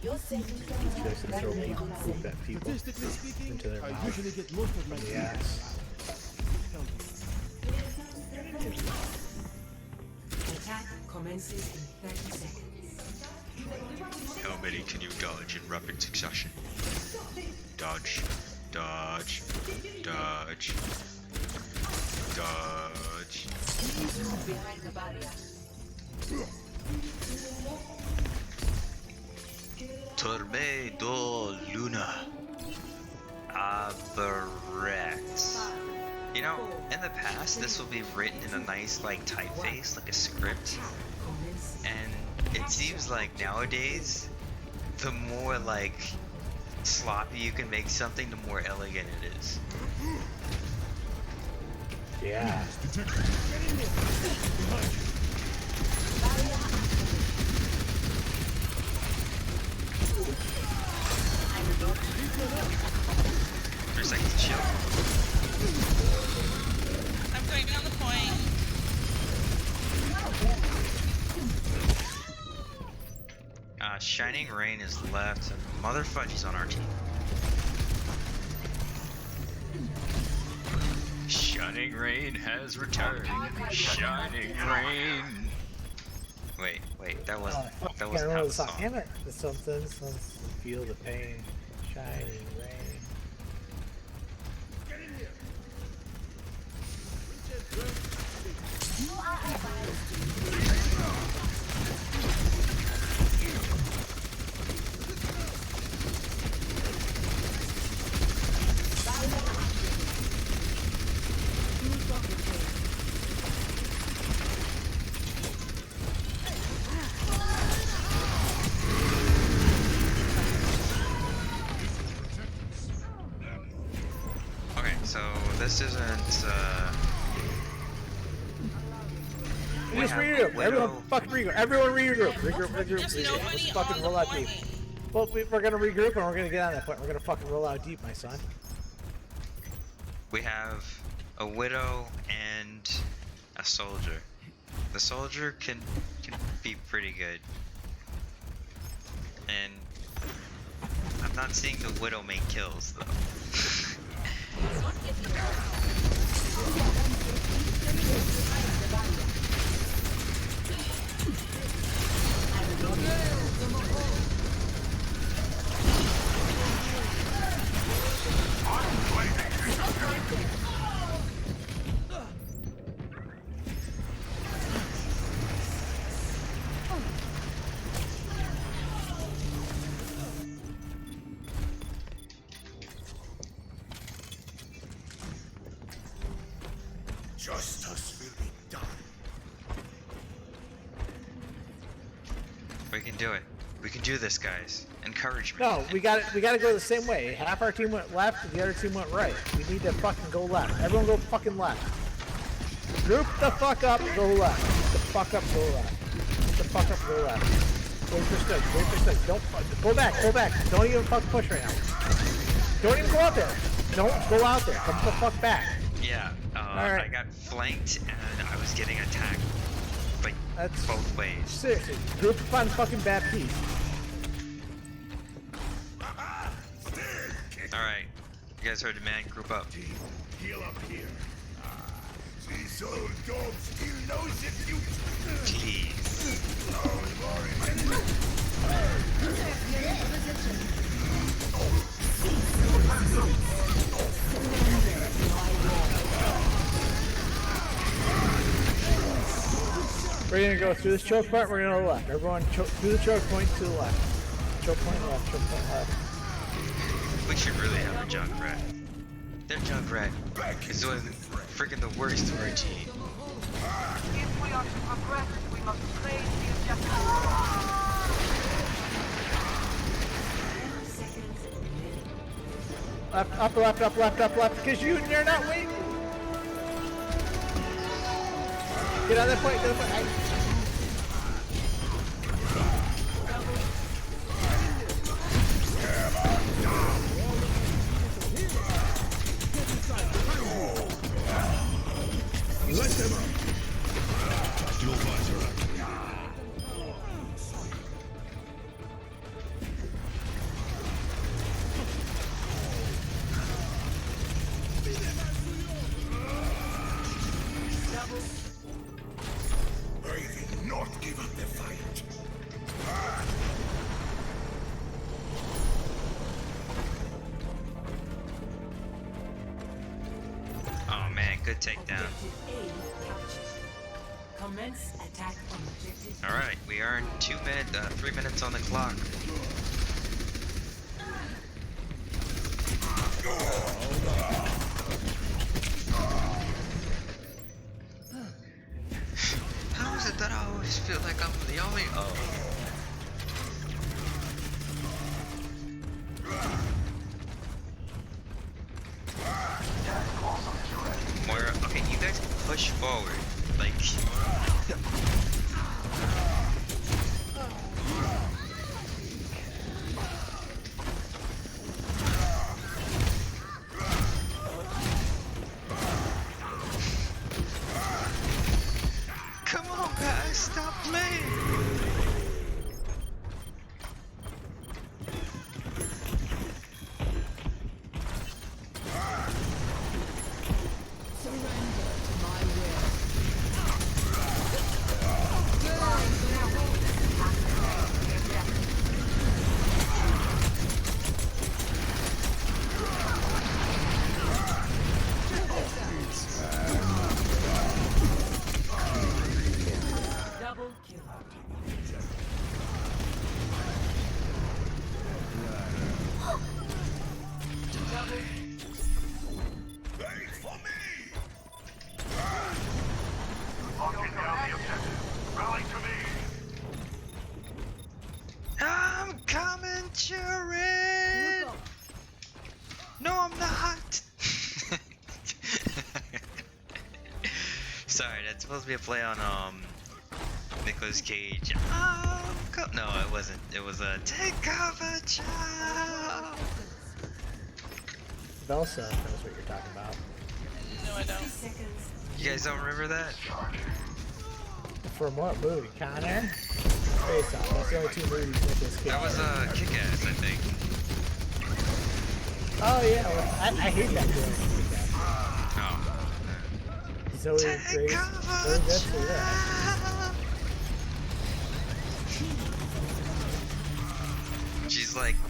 Your safety He goes to throw people, at people Statistically speaking, into their I mouth. usually get most of my in the food. ass. Attack commences in 30 seconds. How many can you dodge in rapid succession? Dodge. Dodge. Dodge. Dodge. behind the barrier. Tornado Luna. Aberrax. You know, in the past, this will be written in a nice, like, typeface, like a script. Commence. And it seems like nowadays, the more, like, sloppy you can make something, the more elegant it is. Yeah. For a second, chill. I'm going on the point. Shining Rain is left, and Mother Fudgy's on our team. Shining Rain has returned. Shining Rain. Wait, that wasn't I how remember the the song. song. Damn it. It's something. Feel the pain. Shining rain. You are advised. Okay, so this isn't. We We just have regroup. Widow. Everyone fucking regroup. Everyone regroup. Regroup. There's nobody Let's fucking on roll the out deep. point. Well, we're gonna regroup and we're gonna get on that point. We're gonna fucking roll out deep, my son. We have a Widow and a Soldier. The Soldier can be pretty good. And I'm not seeing the Widow make kills though. Justice will be done. We can do it. We can do this, guys. Encourage me. No, we gotta go the same way. Half our team went left, the other team went right. We need to fucking go left. Everyone go fucking left. Group the fuck up, go left. Group the fuck up, go left. Group the fuck up, go left. Wait for Stoke, wait for Stoke. Don't go back. Don't even fucking push right now. Don't even go out there. Don't go out there. Come the fuck back. Yeah, Alright. I got flanked and I was getting attacked by That's both ways. seriously. Group up on fucking Baptiste. Alright, you guys heard the man, group up. Heal up here. This old dog still knows if you. Please. We're gonna go through this choke point, we're gonna go left. Everyone through the choke point to the left. Choke point left, choke point left. We should really have a Junkrat. Their Junkrat is doing freaking the worst to our team. If we are to progress, we must claim the objective. 10 seconds remaining. Left, up, left, up, left, up, left, because you're not waiting. Get on that point, get on that point. Let them up. Dual visor up. I will not give up the fight. Oh man, good takedown. Objective A captured. Commence attack on objective. Alright, we earned 3 minutes on the clock. How is it that I always feel like I'm the only... Oh. Moira, okay, you guys push forward. Like... Come on, guys, stop playing! Double kill. Wait for me! I'm coming, Jared! No, I'm not! Sorry, that's supposed to be a play on, Nicolas Cage. No, it wasn't. It was a take cover, child! Velsa knows what you're talking about. No, I don't. Seconds. You guys don't remember that? From what movie? Connor? Face Off. That's the only two movies Nicolas Cage. That was, Kick-Ass, I think. Oh yeah, well, I hate that movie. Oh. Zoe Grace. Very good, so yeah.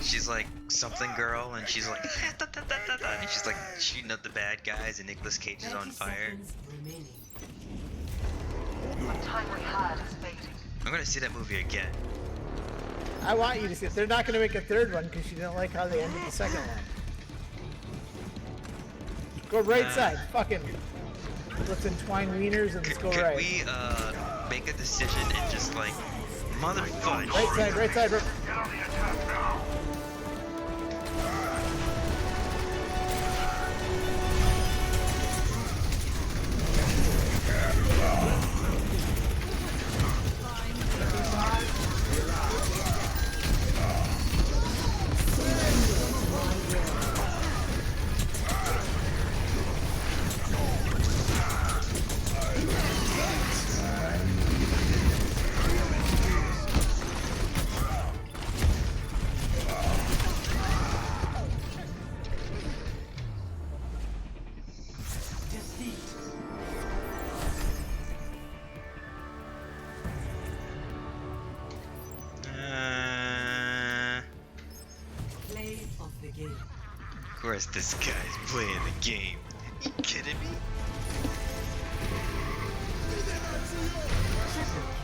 She's like something girl, and she's like, and she's like shooting up the bad guys, and Nicolas Cage is on 30 fire. seconds remaining. What time we had is fading. I'm gonna see that movie again. I want you to see it. They're not going to make a third one because you didn't like how they ended the second one. Go right side. Fucking. Let's entwine wieners and just go Could right. we make a decision and just like motherfucker? Right side, right side. Right. Play of the game. Of course, this guy's playing the game. You kidding me? Triple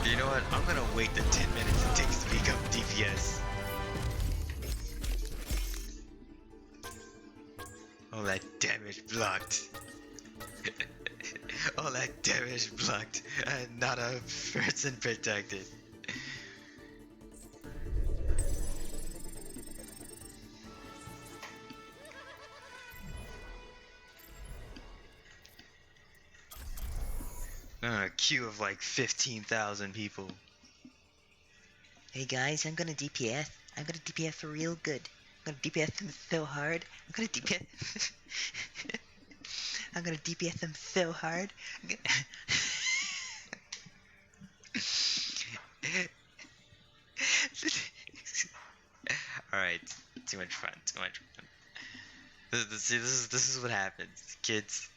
You know what? I'm gonna wait the 10 minutes it takes to pick up DPS. All that damage blocked. All that damage blocked. And not a person protected. A queue of like 15,000 people. Hey guys, I'm gonna DPS. I'm gonna DPS for real good. I'm gonna DPS them so hard. I'm gonna DPS. I'm gonna DPS them so hard. Alright, too much fun, too much fun. This is what happens. Kids,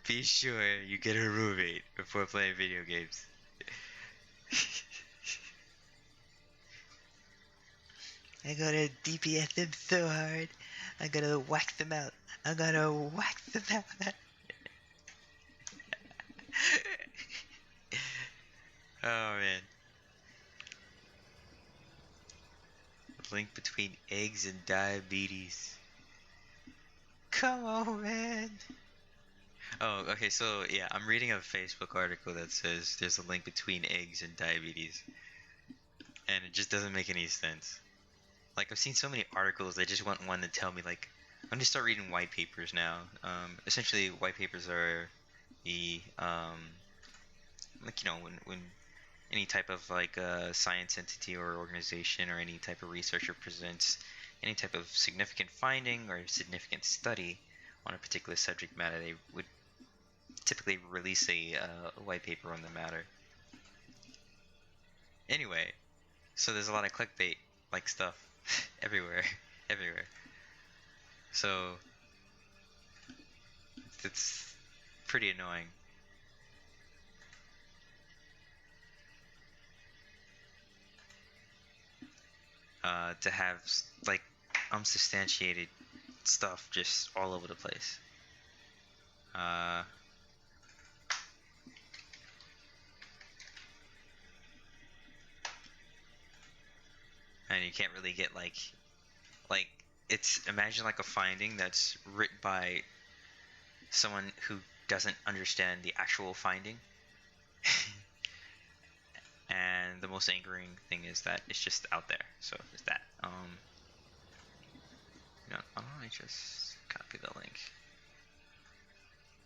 be sure you get a roommate before playing video games. I gotta DPS them so hard. I gotta whack them out. I gotta whack them out. Oh man. Link between eggs and diabetes. Come on, man. Oh, okay, so yeah, I'm reading a Facebook article that says there's a link between eggs and diabetes. And it just doesn't make any sense. Like, I've seen so many articles, they just want one to tell me, like, I'm gonna start reading white papers now. Essentially, white papers are the, like, you know, when any type of, like, science entity or organization or any type of researcher presents any type of significant finding or significant study on a particular subject matter, they would typically release a white paper on the matter. Anyway, so there's a lot of clickbait like stuff everywhere. So it's pretty annoying. To have like unsubstantiated stuff just all over the place. And you can't really get like it's, imagine like a finding that's written by someone who doesn't understand the actual finding. And the most angering thing is that it's just out there. So there's that. You know, why don't I just copy the link?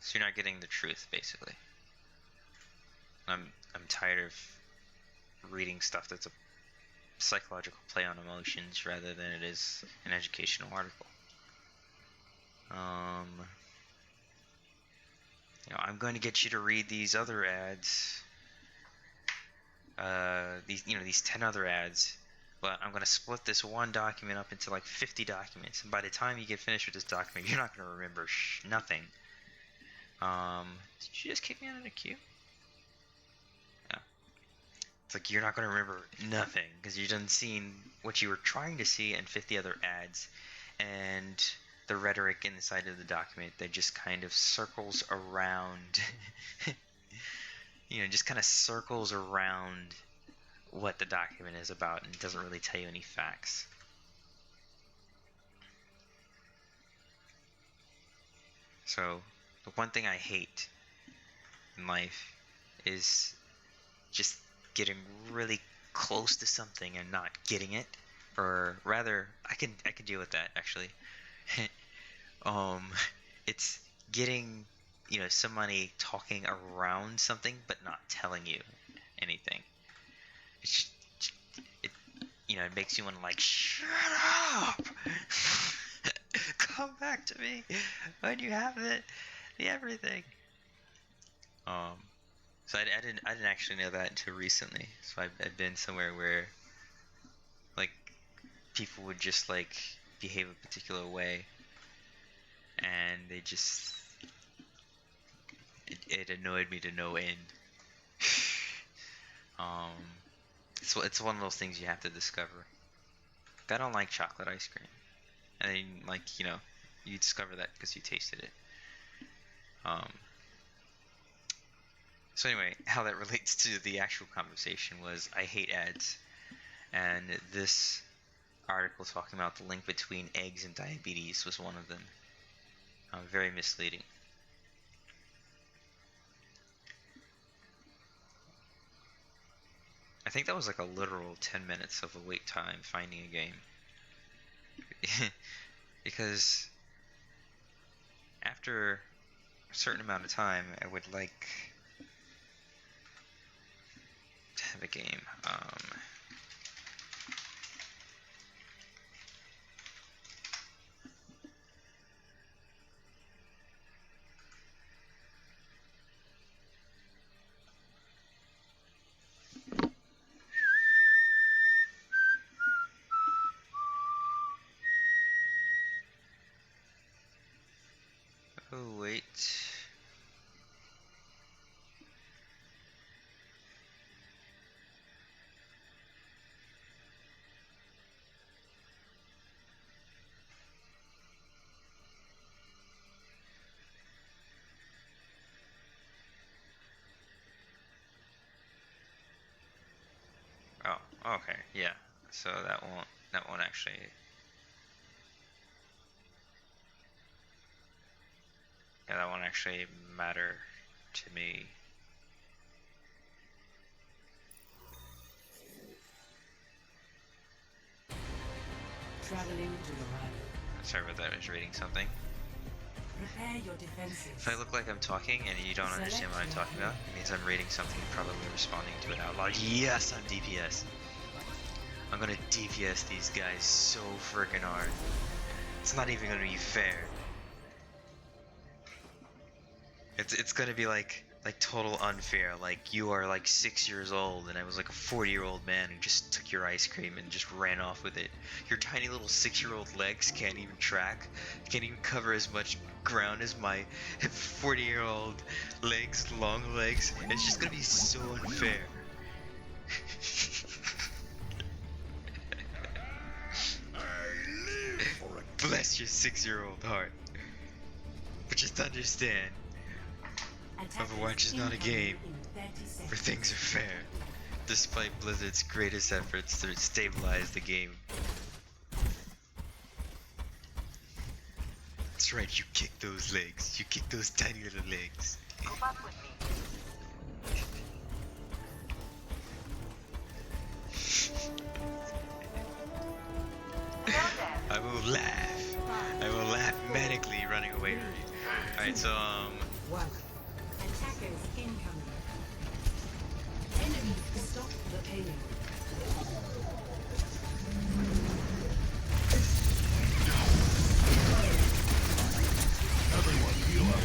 So you're not getting the truth, basically. I'm tired of reading stuff that's a psychological play on emotions rather than it is an educational article. You know, I'm going to get you to read these other ads. These 10 other ads, but I'm going to split this one document up into like 50 documents, and by the time you get finished with this document, you're not going to remember nothing. Did you just kick me out of the queue? Yeah. It's like you're not going to remember nothing, because you done seen what you were trying to see in 50 other ads, and the rhetoric inside of the document that just kind of circles around you know, just kind of circles around what the document is about and doesn't really tell you any facts. So, the one thing I hate in life is just getting really close to something and not getting it. Or rather, I can deal with that actually. It's getting, you know, somebody talking around something but not telling you anything. It's just, you know, it makes you want to like, shut up, come back to me when you have the everything. So I didn't actually know that until recently. So I've been somewhere where like people would just like behave a particular way, and they just it annoyed me to no end. It's one of those things you have to discover. I don't like chocolate ice cream, and then like, you know, you discover that because you tasted it. So anyway, how that relates to the actual conversation was I hate ads, and this article talking about the link between eggs and diabetes was one of them. Very misleading. I think that was like a literal 10 minutes of a wait time finding a game. Because after a certain amount of time, I would like to have a game. Oh, wait. Oh, okay, yeah. So that won't actually. Yeah, that won't actually matter to me. Traveling to Laredo. Sorry about that, I was reading something. Prepare your defenses. If I look like I'm talking and you don't understand what I'm talking about, it means I'm reading something and probably responding to it out loud. Yes, I'm DPS. I'm gonna DPS these guys so freaking hard. It's not even gonna be fair. It's gonna be like total unfair. Like you are like 6 years old and I was like a 40-year-old man who just took your ice cream and just ran off with it. Your tiny little 6-year-old legs can't even track, can't even cover as much ground as my 40-year-old legs, long legs. It's just gonna be so unfair. Bless your 6-year-old heart. But just understand, Overwatch is not a game where things are fair, despite Blizzard's greatest efforts to stabilize the game. That's right, you kick those legs. You kick those tiny little legs. I will laugh. I will laugh manically running away from you. Alright, so One. Attackers incoming. Enemy stop the payload. Everyone heal up.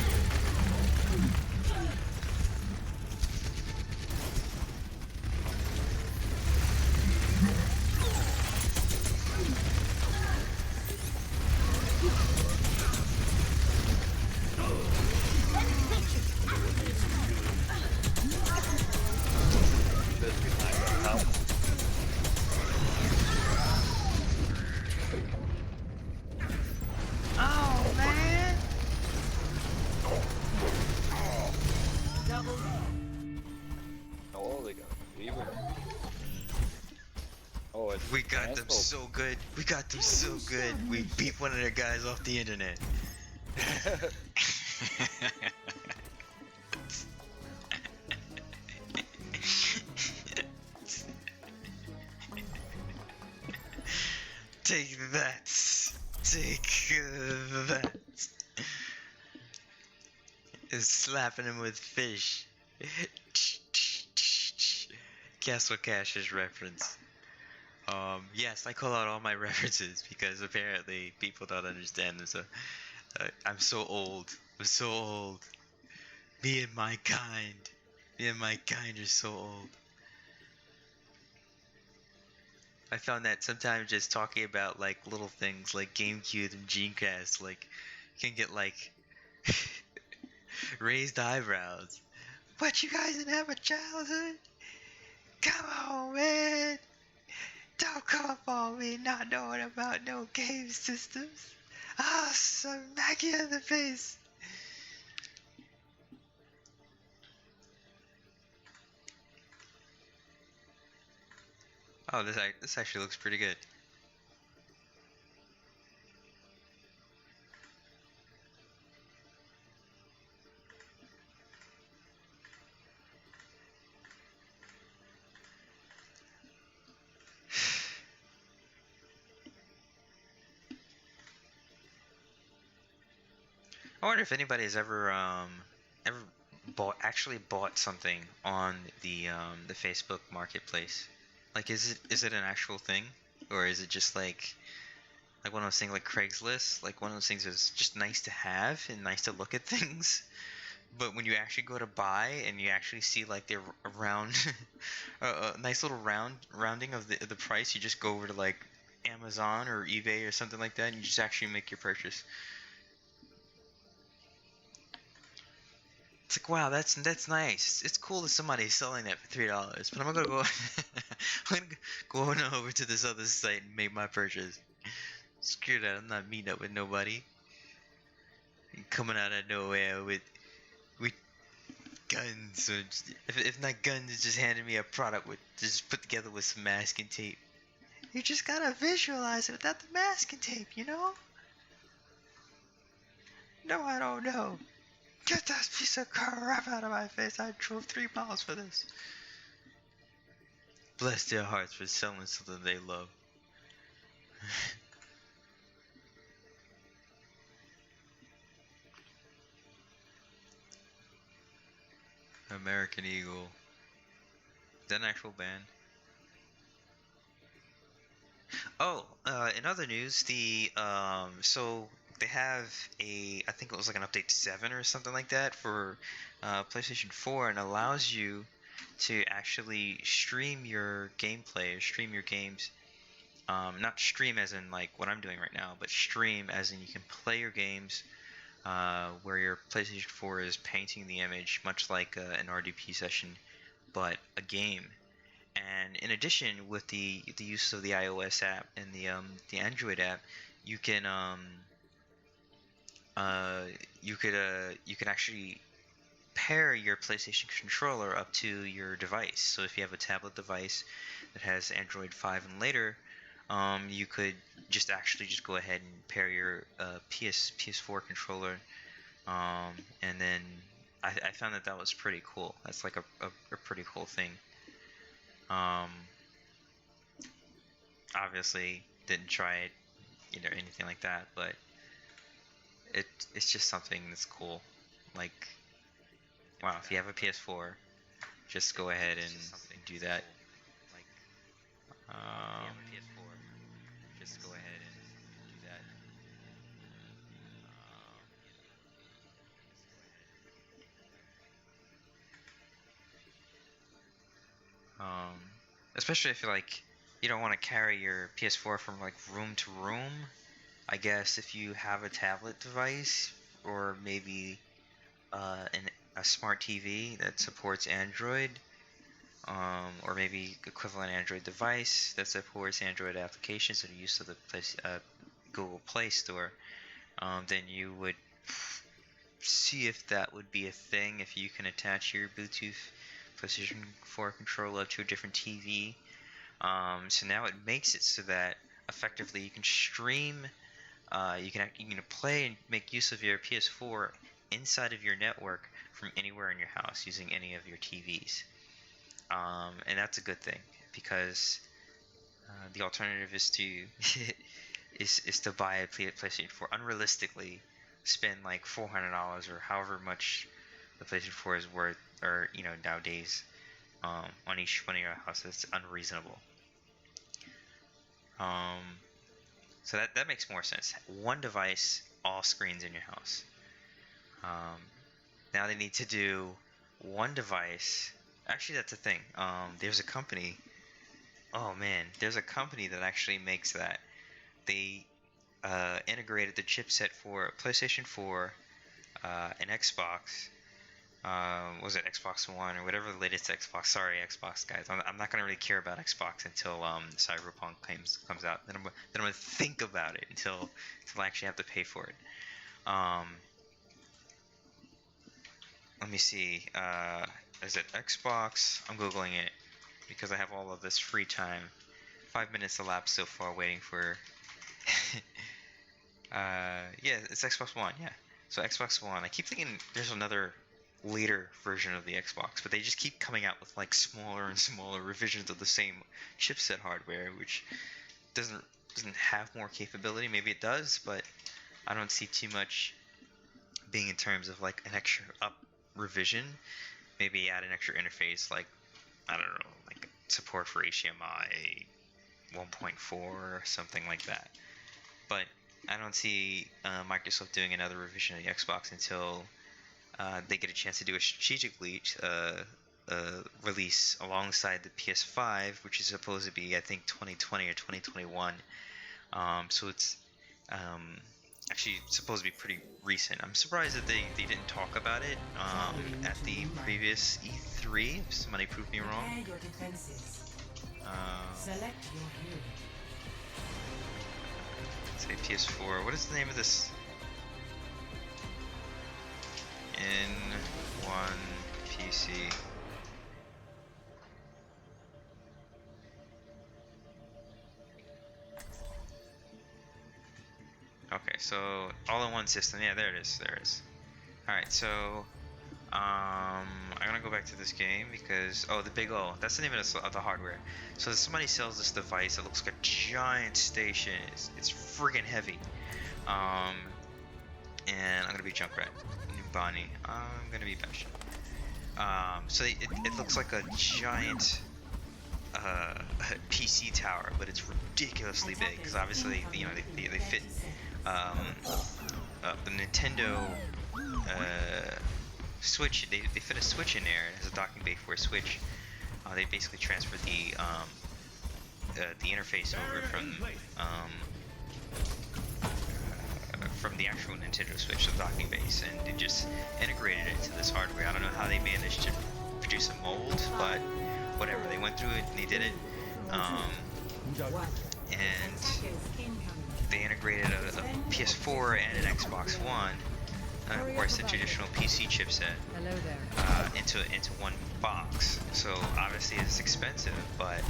oh man. Double Oh, they got fever. Oh, it's We got them so good. We got them so good. We beat one of their guys off the internet. Take that. Take that. Is slapping him with fish. Castle Cash's reference. Yes, I call out all my references because apparently people don't understand them. So I'm so old. I'm so old. Me and my kind. Me and my kind are so old. I found that sometimes just talking about like little things like GameCube and Dreamcast like can get like raised eyebrows. But you guys didn't have a childhood? Come on, man. Don't come on me not knowing about no game systems. I'll smack you in the face. Oh, this actually looks pretty good. I wonder if anybody's ever actually bought something on the Facebook Marketplace. Like, is it an actual thing, or is it just like one of those things like Craigslist? Like one of those things that's just nice to have and nice to look at things. But when you actually go to buy and you actually see like the round, a nice little rounding of the price, you just go over to like Amazon or eBay or something like that, and you just actually make your purchase. It's like, wow, that's nice. It's cool that somebody's selling that for $3, but I'm gonna go I'm gonna go on over to this other site and make my purchase. Screw that, I'm not meeting up with nobody. Coming out of nowhere with guns, or just, if not guns, it's just handing me a product with just put together with some masking tape. You just gotta visualize it without the masking tape, you know? No, I don't know. Get that piece of crap out of my face. I drove 3 miles for this. Bless their hearts for selling something they love. American Eagle. Is that an actual band? Oh, in other news, so they have I think it was like an update 7 or something like that for PlayStation 4, and allows you to actually stream your gameplay or stream your games. Not stream as in like what I'm doing right now, but stream as in you can play your games where your PlayStation 4 is painting the image, much like an RDP session, but a game. And in addition, with the use of the iOS app and the Android app, you can you can actually pair your PlayStation controller up to your device. So if you have a tablet device that has Android 5 and later, you could just go ahead and pair your PS4 controller, and then I found that was pretty cool. That's like a pretty cool thing. Obviously didn't try it, anything like that, but it's just something that's cool. Like, wow, if you have a PS4, just go ahead and do that. Just go ahead and do that. Especially if you don't want to carry your PS4 from like room to room. I guess if you have a tablet device, or maybe a smart TV that supports Android, or maybe equivalent Android device that supports Android applications that are used to the Google Play Store, then you would see if that would be a thing, if you can attach your Bluetooth PlayStation 4 controller to a different TV. So now it makes it so that effectively you can stream, you can play and make use of your PS4 inside of your network from anywhere in your house using any of your TVs. And that's a good thing, because the alternative is to is to buy a PlayStation 4. Unrealistically, spend like $400 or however much the PlayStation 4 is worth, or nowadays, on each one of your houses. It's unreasonable. So that makes more sense. One device, all screens in your house. Now they need to do one device. Actually, that's a thing. There's a company. Oh man, there's a company that actually makes that. They integrated the chipset for PlayStation 4, an Xbox. Was it Xbox One or whatever the latest Xbox? Sorry, Xbox guys. I'm not gonna really care about Xbox until Cyberpunk comes out. Then I'm gonna think about it until I actually have to pay for it. Let me see. Is it Xbox? I'm googling it because I have all of this free time. 5 minutes elapsed so far waiting for. Yeah, it's Xbox One. Yeah, so Xbox One. I keep thinking there's another later version of the Xbox, but they just keep coming out with like smaller and smaller revisions of the same chipset hardware, which doesn't have more capability. Maybe it does, but I don't see too much being in terms of like an extra up revision. Maybe add an extra interface, like I don't know, like support for HDMI 1.4 or something like that. But I don't see Microsoft doing another revision of the Xbox until they get a chance to do a strategic release alongside the PS5, which is supposed to be, I think, 2020 or 2021. So it's actually supposed to be pretty recent. I'm surprised that they didn't talk about it at the previous E3. If somebody proved me wrong. Prepare your defenses. Select your hero. Say PS4. What is the name of this? N1 PC. Okay, so all-in-one system. Yeah, there it is. There it is. All right, so I'm gonna go back to this game because the Big O. That's the name of the hardware. So somebody sells this device. It looks like a giant station. It's friggin' heavy. And I'm gonna be Junkrat. Nubani. I'm gonna be Bastion. So it looks like a giant PC tower, but it's ridiculously big because obviously they fit the Nintendo Switch. They fit a Switch in there. It has a docking bay for a Switch. They basically transferred the interface over from the actual Nintendo Switch to the docking base, and they just integrated it into this hardware. I don't know how they managed to produce a mold, but whatever. They went through it and they did it. And they integrated a PS4 and an Xbox One, and of course the traditional PC chipset, into one box. So obviously it's expensive, but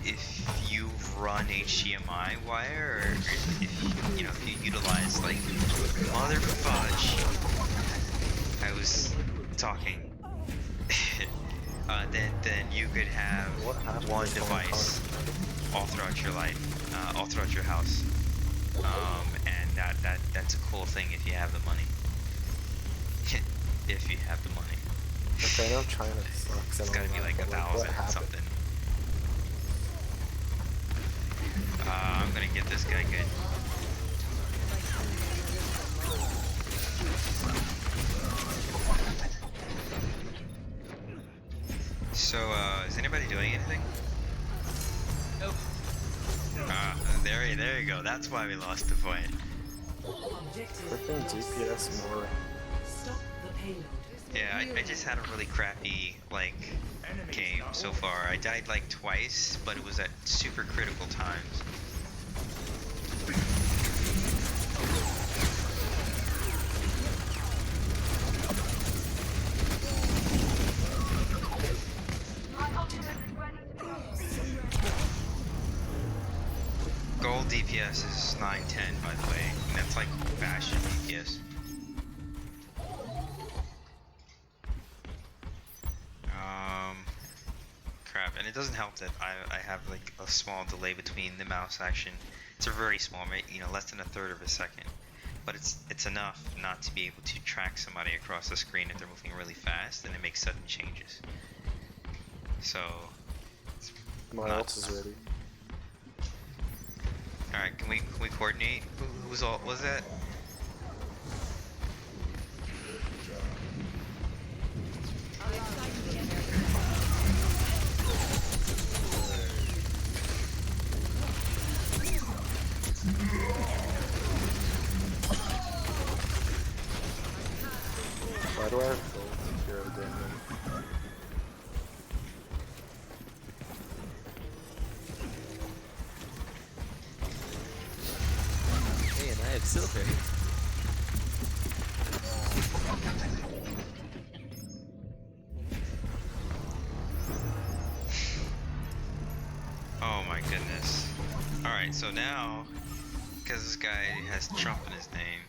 if you run HDMI wire, or if you utilize like mother fudge, I was talking. Then you could have one device all throughout your life, all throughout your house, and that's a cool thing if you have the money. If you have the money. Okay, I know China sucks. It's gotta be like 1,000 something. I'm gonna get this guy good. So, is anybody doing anything? Nope. There you go. That's why we lost the point. Freaking DPS more. Stop the payload. Yeah, I just had a really crappy, game so far. I died, twice, but it was at super critical times. Gold DPS is 910, by the way. And that's like Bastion DPS. Crap, and it doesn't help that I have a small delay between the mouse action. It's a very small, less than a third of a second. But it's enough not to be able to track somebody across the screen if they're moving really fast, and it makes sudden changes. So, my ult is ready. Alright, can we coordinate? Whose ult was that? Why do I have gold hero damage? Man, I have silver. Alright, so now, because this guy has Trump in his name,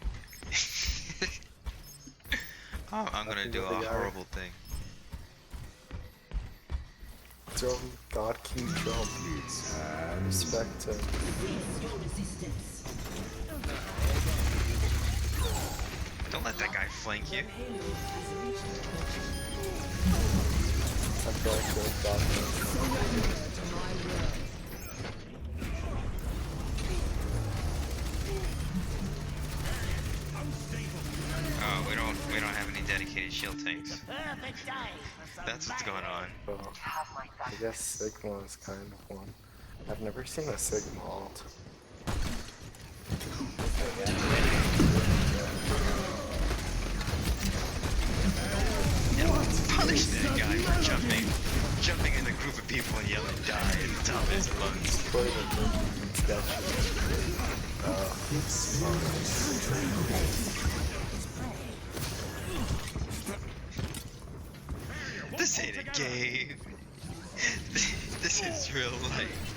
I'm gonna do a horrible thing. Drum, God King Drum. Respect him. Don't let that guy flank you. I feel like we're God. Oh, we don't have any dedicated shield tanks. That's what's going on. Well, I guess Sigma is kind of one. I've never seen a Sigma alt. Yeah, punish that guy for jumping in a group of people and yelling "die" at the top of his lungs. This ain't a game. This is real life.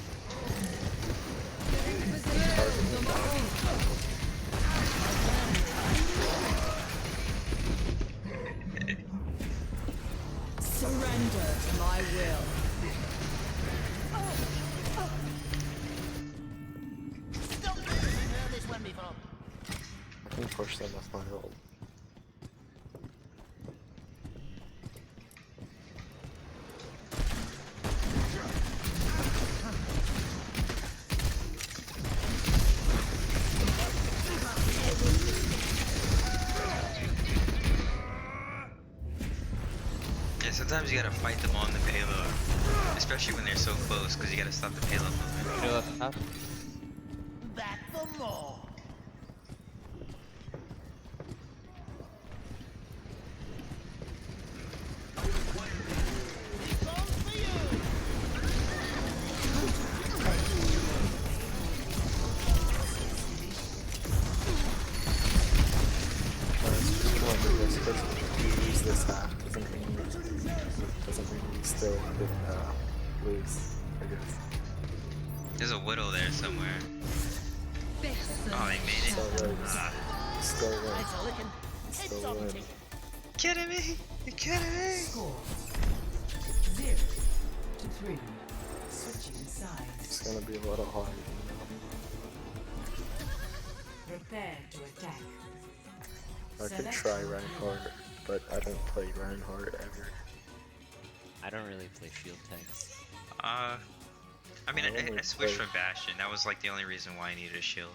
Surrender to my will. I can push them with my ult. Yeah, sometimes you gotta fight them on the payload, especially when they're so close, because you gotta stop the payload movement. Go up top. Back for more. Use this half doesn't mean we still could lose, I guess. There's a Widow there somewhere. Oh, they made it. So right, Ah. still win. Still win. Kidding me? You kidding me? Score 0 to 3. Switching sides. It's gonna be a little hard, Prepare to attack. I could try Reinhardt, but I don't play Reinhardt ever. I don't really play shield tanks. I mean, I only I switched play- from Bastion. That was like the only reason why I needed a shield.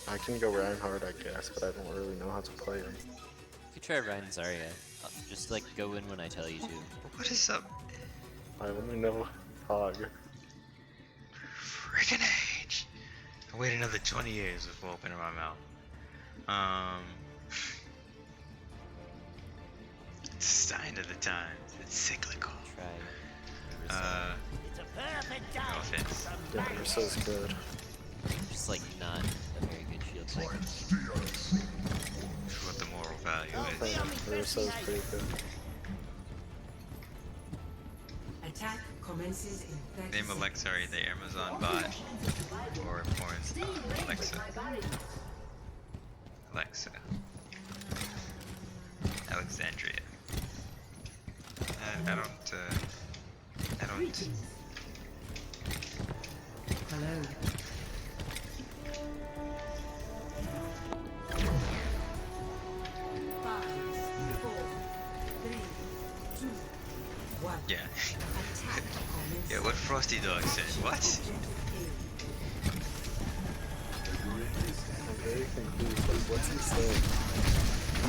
I can go Reinhardt, I guess, but I don't really know how to play him. You could try Ryan Zarya. Just like go in when I tell you to. What is up? I only know Hog. Freaking age! I'll wait another 20 years before opening my mouth. It's a sign of the times. It's cyclical. Try. No offense. Yeah, Ursa's good. Just like not a very good shield tank. What the moral value is. Yeah, Ursa's pretty good. Attack commences in 30 Name Alexa, the Amazon bot. Or porn. Alexa. Alexa. Alexandria. I don't. Hello. Yeah. Yeah, what Frosty Dog said. What? I'm very confused, like, what's he saying?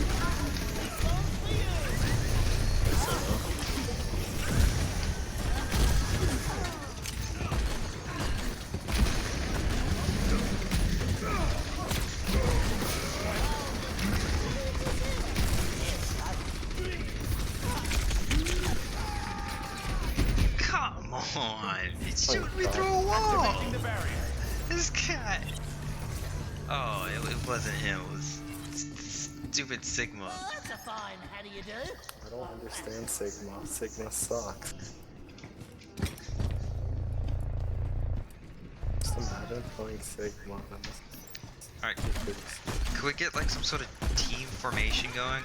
Come on! It's shooting me through a wall! This guy! Oh, it wasn't him, it was stupid Sigma. That's a fine, how do you do? I don't understand Sigma. Sigma sucks. Just been playing Sigma. Alright. Could we get like some sort of team formation going?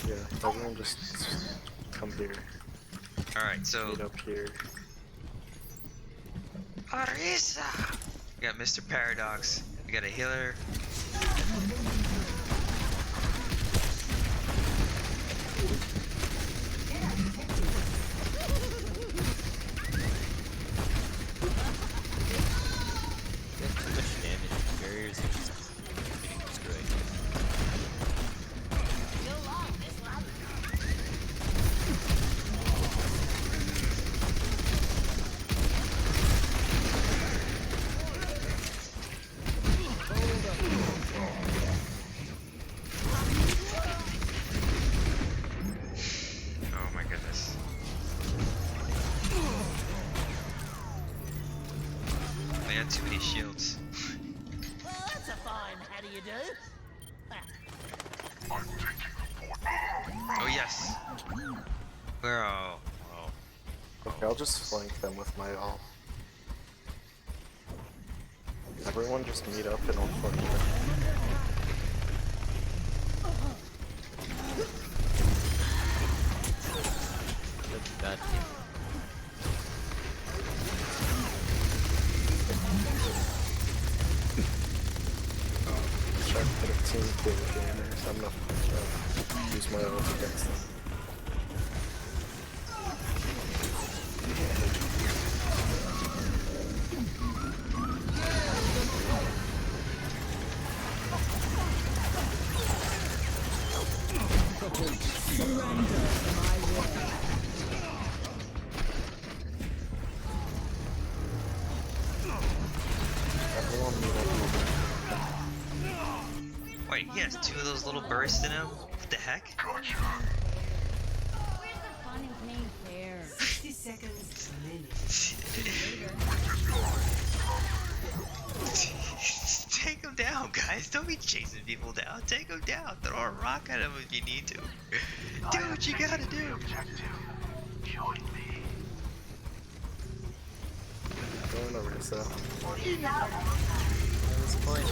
Yeah, everyone just come here. Alright, so Meet up here. Arisa! We got Mr. Paradox. We got a healer. Too much damage. Barriers are just getting destroyed. Oh my goodness. They had too many shields. Well, that's a fine how do you do? Oh yes. Where? Oh. Okay, I'll just flank them with my ult. Everyone just meet up and I'll flank them. God damn. Try to put a team kill again, so I'm gonna use my ult against them. Everyone meet up. Wait, he has two of those little bursts in him? What the heck? Where's the fun in playing fair? 60 seconds remaining. Take him down, guys. Don't be chasing people down. Take him down. Throw a rock at him if you need to. Do what you gotta do. Go on, Arisa. What's the point?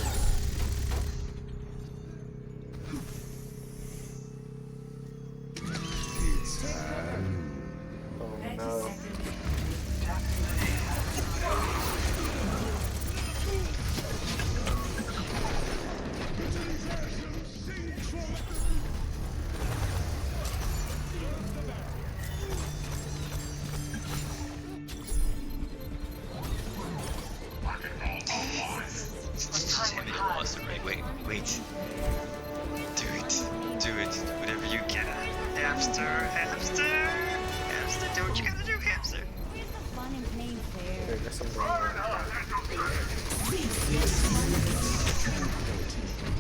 Oh 30 no. seconds. Damn it, I lost already. Wait. Do it. Whatever you can. Hamster. Do what you gotta do, hamster. Where's the fun in playing fair? Here, guess I'm going around.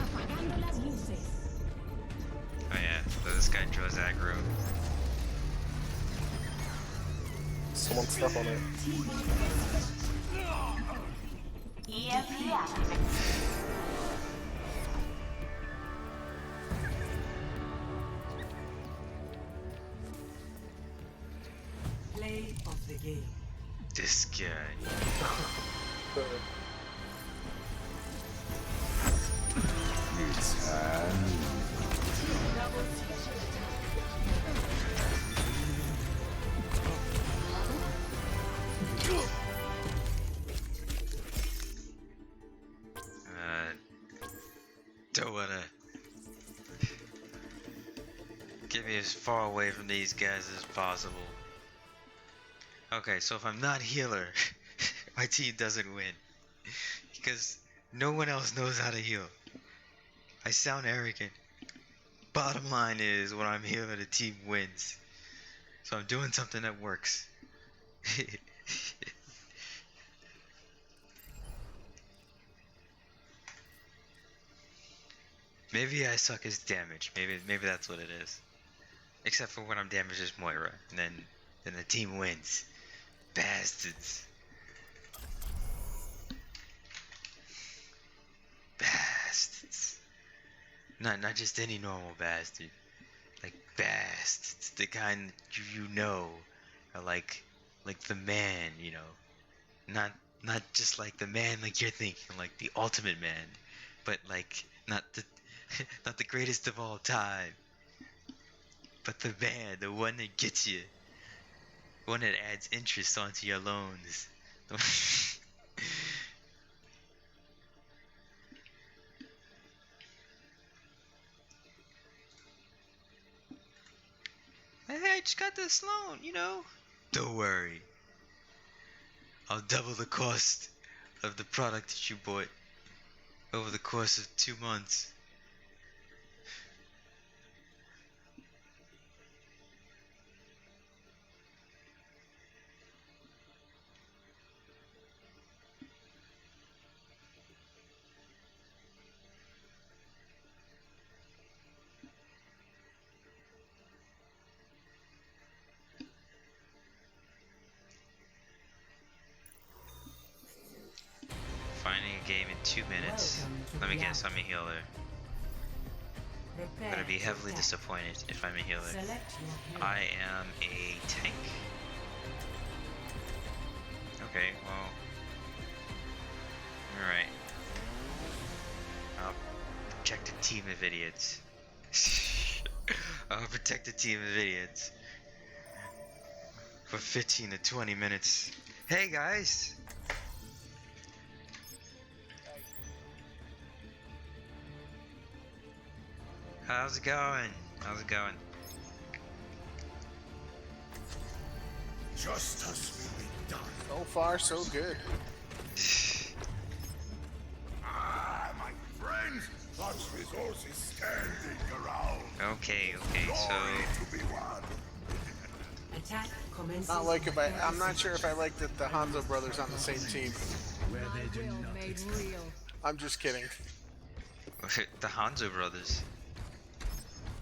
Apagando las luces. Oh yeah, so this guy draws aggro. Someone step on it. Play of the game. This guy. Don't wanna get me as far away from these guys as possible. Okay, so if I'm not healer, my team doesn't win. Because no one else knows how to heal. I sound arrogant. Bottom line is, when I'm healer, the team wins. So I'm doing something that works. Maybe I suck as damage. Maybe that's what it is. Except for when I'm damaged as Moira, and then the team wins. Bastards. Bastards. Not just any normal bastard. Like bastards. The kind you know are like the man, you know. Not Not just like the man like you're thinking, like the ultimate man, but like not the not the greatest of all time, but the man, the one that gets you, the one that adds interest onto your loans. Hey, I just got this loan, you know. Don't worry. I'll double the cost of the product that you bought over the course of 2 months. Finding a game in 2 minutes. Let me guess, I'm a healer. I'm gonna be heavily disappointed if I'm a healer. I am a tank. Okay, well. Alright. I'll protect a team of idiots. I'll protect a team of idiots. For 15 to 20 minutes. Hey guys! How's it going? How's it going? Justice will be done. So far, so good. My friends, such resources standing around. Okay, so To be won. Attack commences. Not like if I'm not sure if I like that the Hanzo brothers on the same team. Where they do not Made exist. real. I'm just kidding. the Hanzo brothers.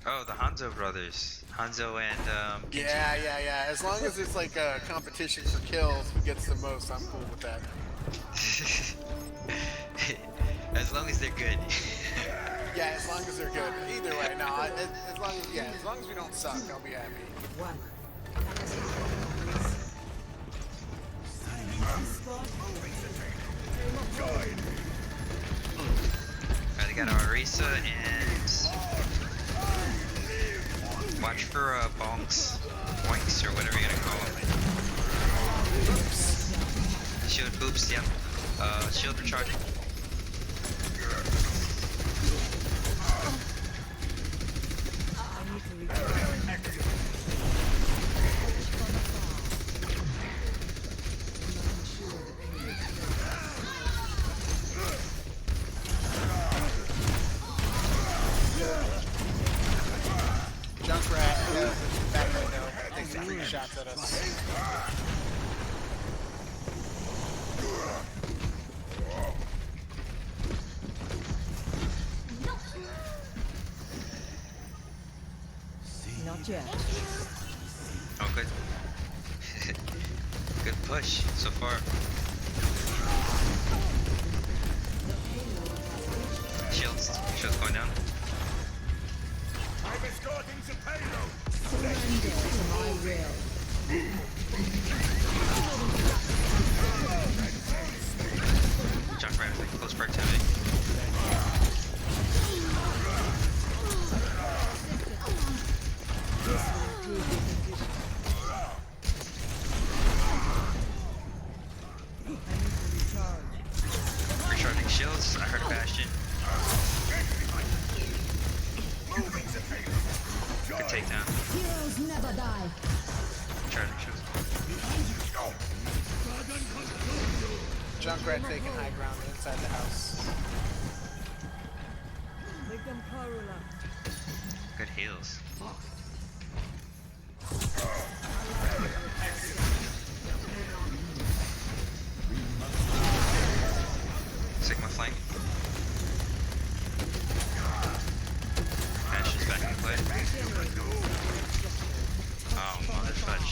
Oh, the Hanzo brothers. Hanzo and Genji. Yeah. As long as it's like a competition for kills, who gets the most, I'm cool with that. As long as they're good. Yeah, as long as they're good. Either way, no. As long as we don't suck, I'll be happy. One. Alright, they got Orisa and watch for bonks, boinks, or whatever you're gonna call them. Shield boops, yep. Shield recharging. Junkrat, back right now. I think they 3 shots at us. Not yet. Oh, good. Good push so far. Shields going down. I'm escorting the payload. Surrender to my will. Junkrat with close proximity. Recharging shields. I heard a bastion. Good takedown. Heroes never die. Recharging shields. Junkrat taking high ground inside the house. Make them Karula. Good heals. Sigma flank. Ashes back in play. Oh, mother fudge.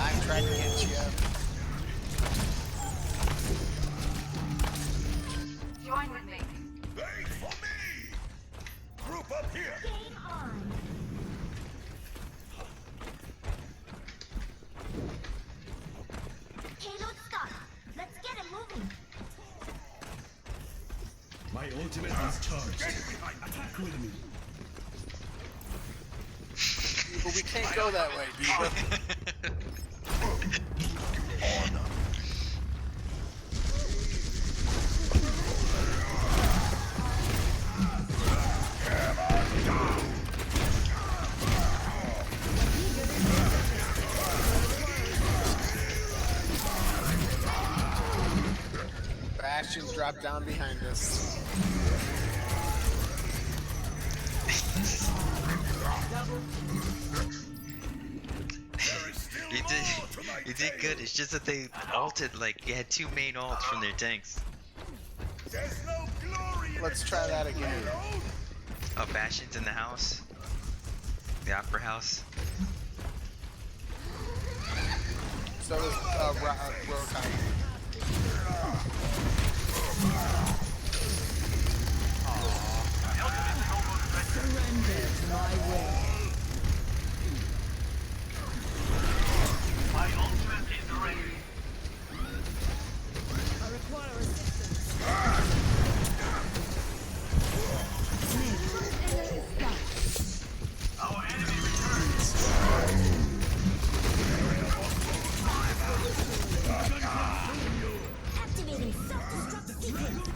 I'm trying to get you. ultimate is charged. Attack with me. But we can't go that way, dude. Bastions drop down behind us. You did good. It's just that they ulted, like, you had 2 main ults from their tanks. Let's try that again. Oh, Bastion's in the house. The opera house. So does Rokai. Surrender to my will. My ultimate is ready. I require assistance. Our enemy returns. Activating self-destruct sequence.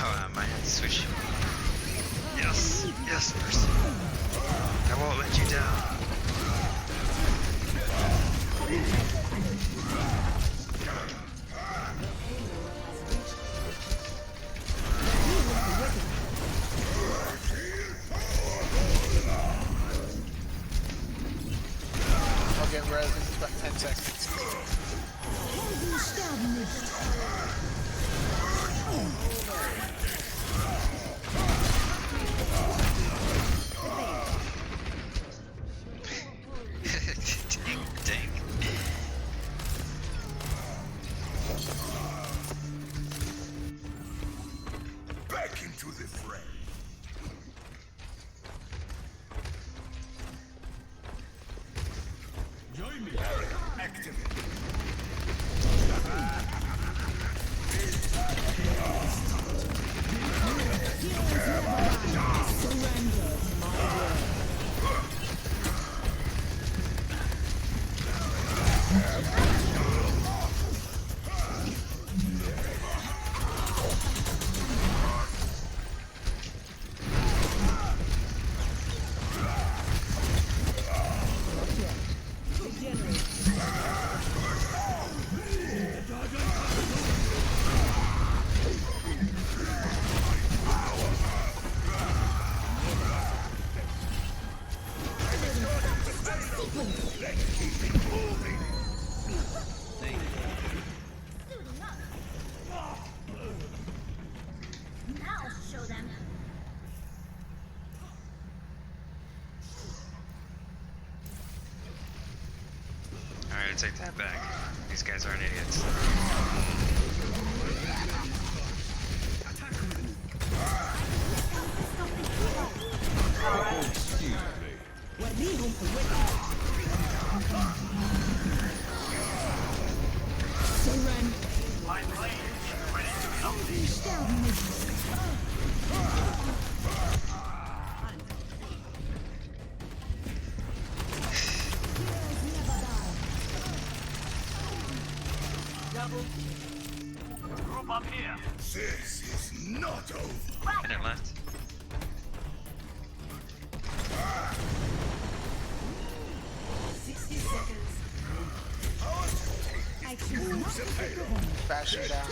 Oh, I might have to switch. Yes, yes, Mercy. I won't let you down. I'll get res in about 10 seconds. Dang. Back into the fray. Join me. Activate. Now show them. Alright, take that back. These guys aren't idiots. My blade is ready to help. Group up here. This is not over. Minute left. Bastion down.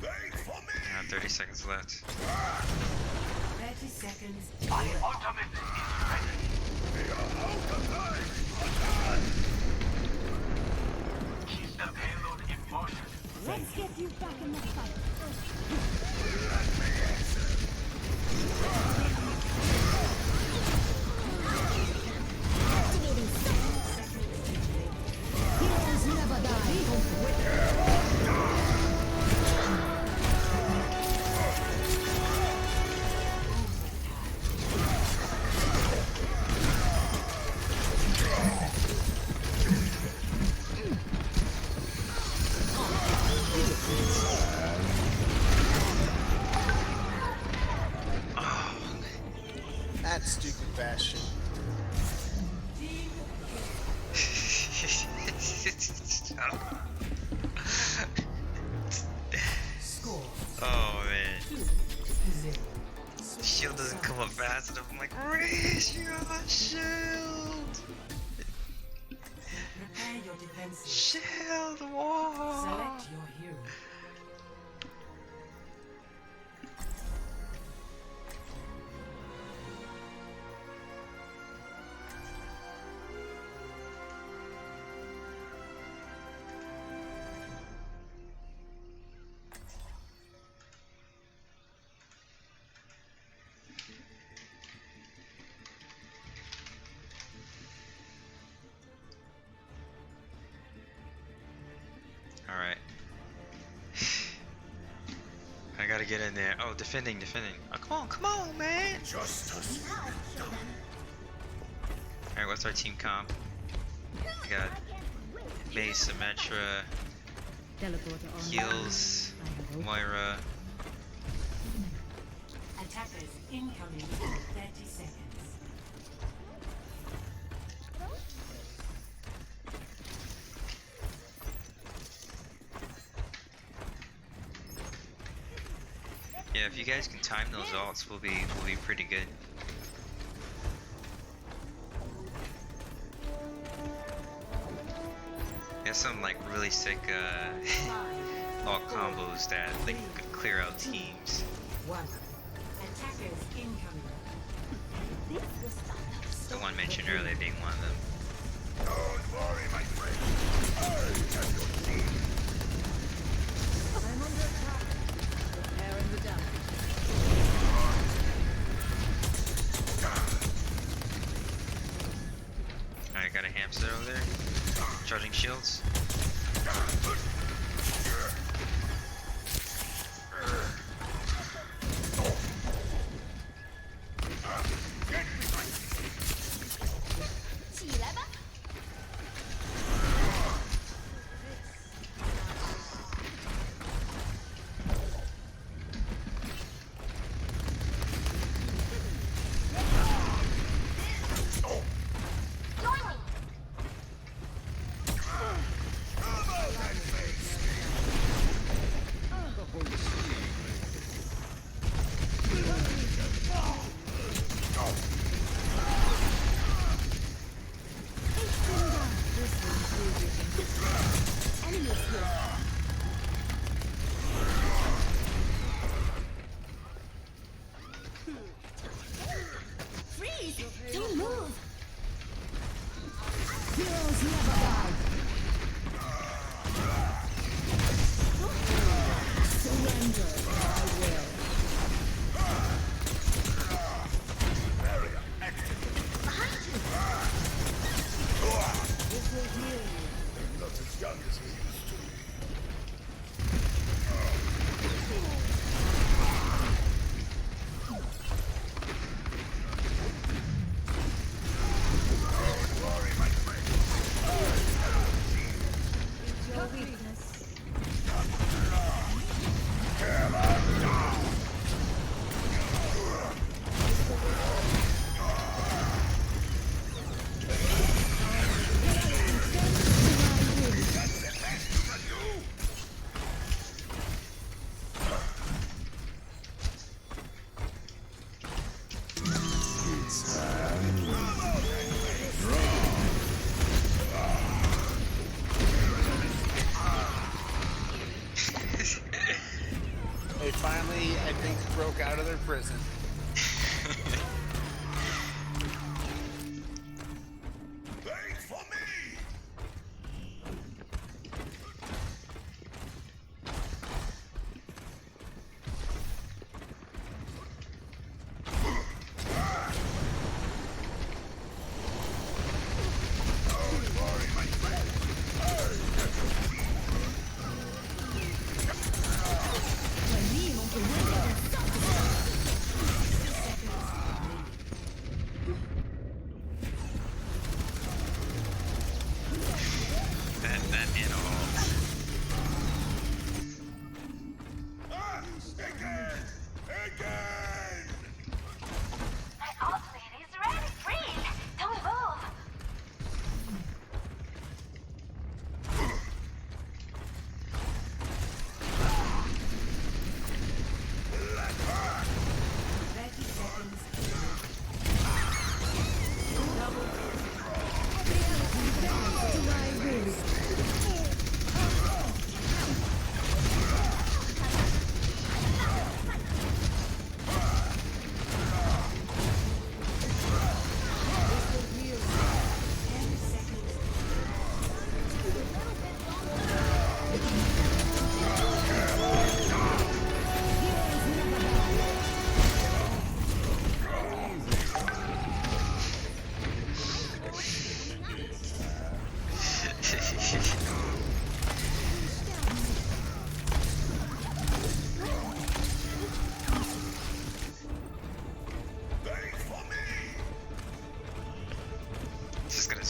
Wait for me. 30 seconds left. 30 seconds. My ultimate is ready. We are out of time. Keep the payload in motion. Let's get you back in the fight. Activating self-destruct. Bastion. Score Oh man. 2-0. Shield doesn't come up fast enough. I'm like, raise your shield! Prepare your defenses. Shield wall! Select your hero. Alright. I gotta get in there. Oh, defending. Oh, come on, man! Justice. Alright, what's our team comp? We got Base, Symmetra, Teleporter on. Heals, I have hope. Moira. Attackers incoming in 30 seconds. Yeah, if you guys can time those ults, we'll be pretty good. There's some like really sick alt combos that like could clear out teams. 1. Attackers incoming. The one mentioned earlier being one of them. Don't worry, my friend. I have your team. I'm under attack. Repairing the damage. Alright, got a hamster over there. Charging shields. Freeze! Don't move! Heroes never die. Surrender, I will. Behind you! This will heal you. I'm not as young as we used to be. Don't worry, my friend. Your weakness. They finally, I think, broke out of their prison. Wait for me! Don't worry, my friend. I have your team. Venimos de vuelta.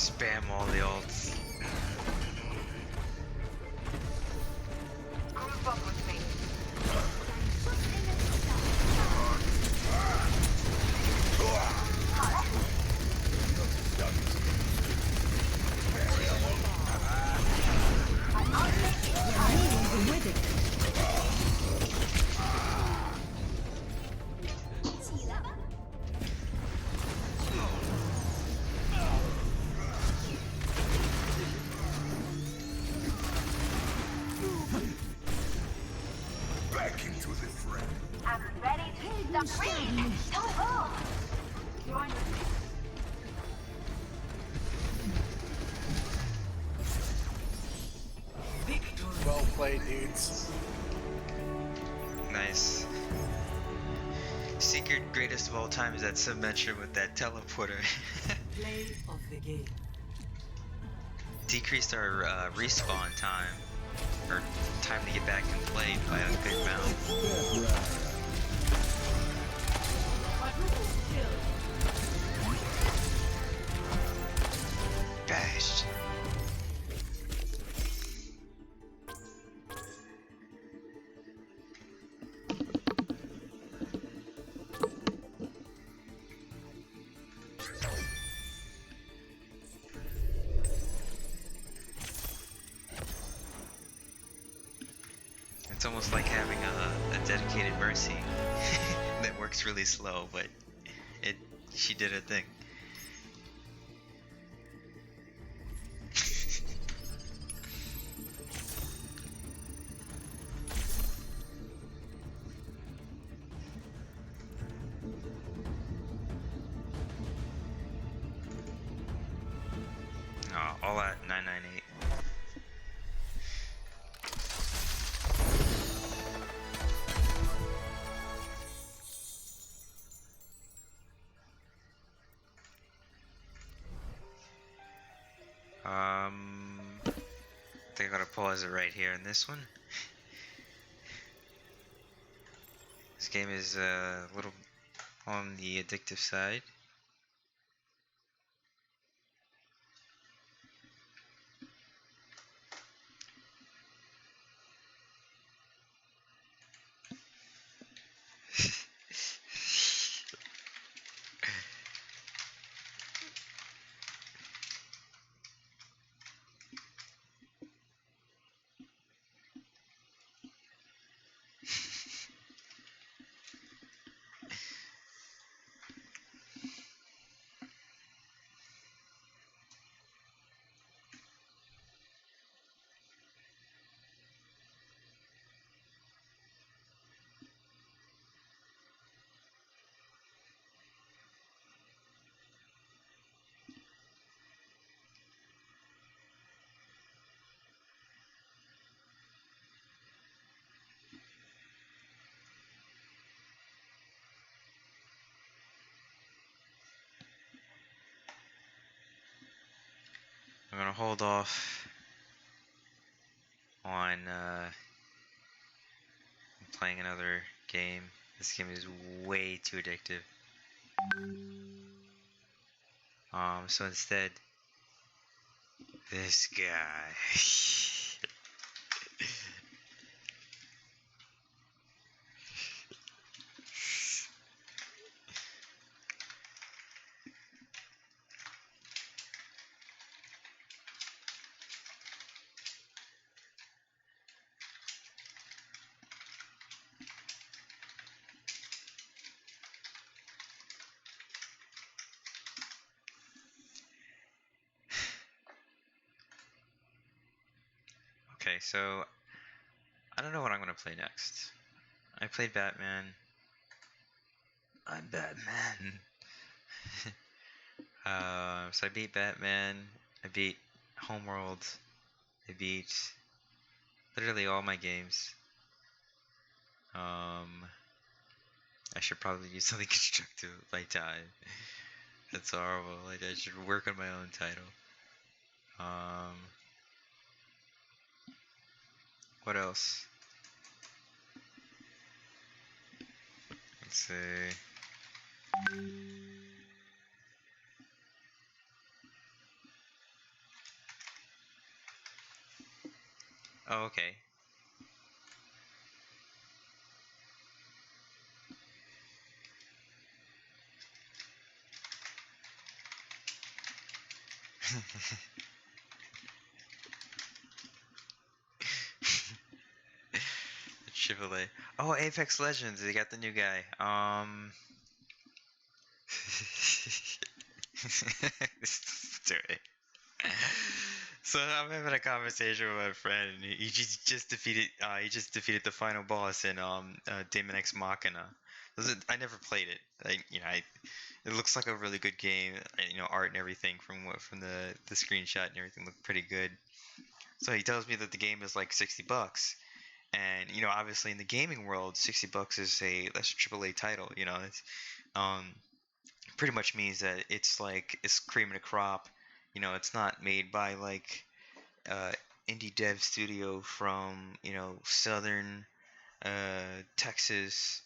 spam all the ults. Group up with me. Back into the fray. I'm ready to stop breathing. Don't move. Join with me. Well played, dudes. Nice. Secret greatest of all time is that Symmetra with that teleporter. Play of the game. Decreased our respawn time, or time to get back and play by a good amount. Bashed. It's almost like having a dedicated Mercy that works really slow, but she did her thing. Oh, all at 998. I think I gotta pause it right here in this one. This game is a little on the addictive side. I'm gonna hold off on playing another game. This game is way too addictive. So instead, this guy. Okay, so I don't know what I'm gonna play next. I played Batman. I'm Batman. So I beat Batman. I beat Homeworld. I beat literally all my games. I should probably do something constructive with my time. That's horrible. Like I should work on my own title. What else? Let's see. Oh, okay. AAA. Oh, Apex Legends. They got the new guy. Do it. So I'm having a conversation with my friend, and he just defeated the final boss in Daemon X Machina. I never played it. It looks like a really good game. Art and everything from the screenshot and everything looked pretty good. So he tells me that the game is like $60, and obviously in the gaming world, $60 is that's a AAA title. It's pretty much means that it's cream of the crop. It's not made by like indie dev studio from southern Texas,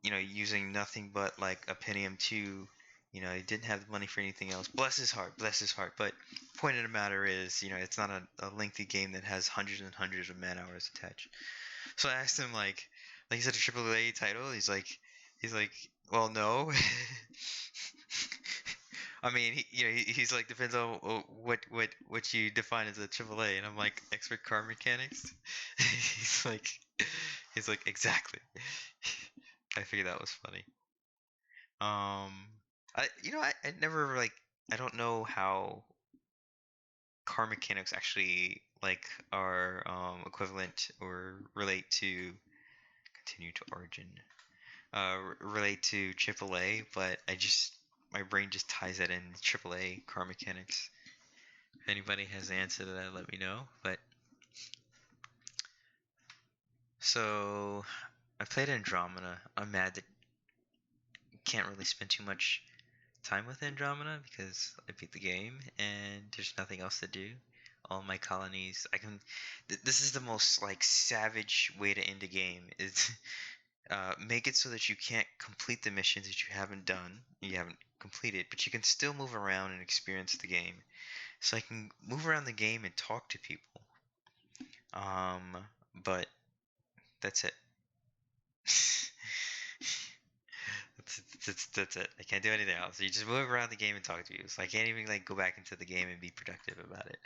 using nothing but like a Pentium 2. He didn't have the money for anything else. Bless his heart, bless his heart. But point of the matter is, it's not a lengthy game that has hundreds and hundreds of man hours attached. So I asked him like he said a AAA title. He's like, well, no. I mean, he's like, depends on what you define as a AAA, and I'm like, expert car mechanics. he's like exactly. I figured that was funny. I never I don't know how car mechanics actually are equivalent or relate to continue to Origin, relate to AAA, but my brain just ties that in AAA car mechanics. If anybody has the answer to that, let me know. But so I played Andromeda. I'm mad that you can't really spend too much time with Andromeda because I beat the game and there's nothing else to do. All my colonies, this is the most savage way to end a game is make it so that you can't complete the missions that you haven't completed, but you can still move around and experience the game. So I can move around the game and talk to people. But that's it. That's it. I can't do anything else. You just move around the game and talk to people. So I can't even go back into the game and be productive about it.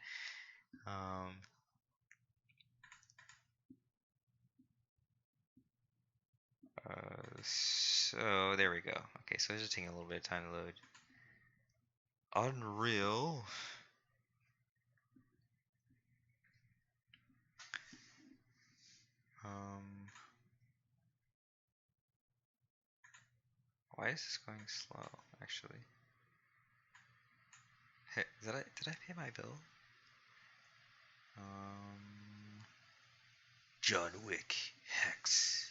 So there we go. Okay, so it's just taking a little bit of time to load. Unreal. Why is this going slow, actually? Hey, did I pay my bill? John Wick Hex.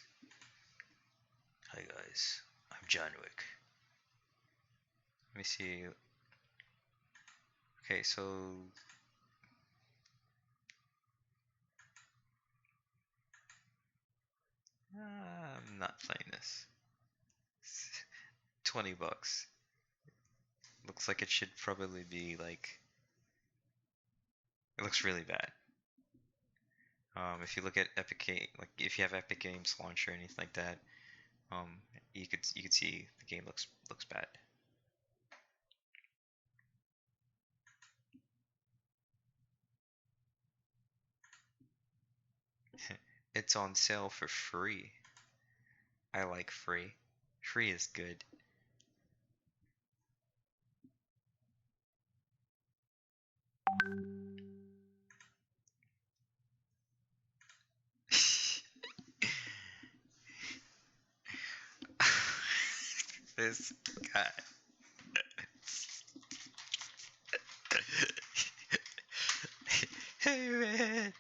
Hi guys, I'm John Wick. Let me see. Okay, so I'm not playing this. $20. Looks like it should probably be it looks really bad. If you look at Epic Game, if you have Epic Games Launcher or anything like that, you could see the game looks bad. It's on sale for free. I like free. Free is good. This guy. Hey man.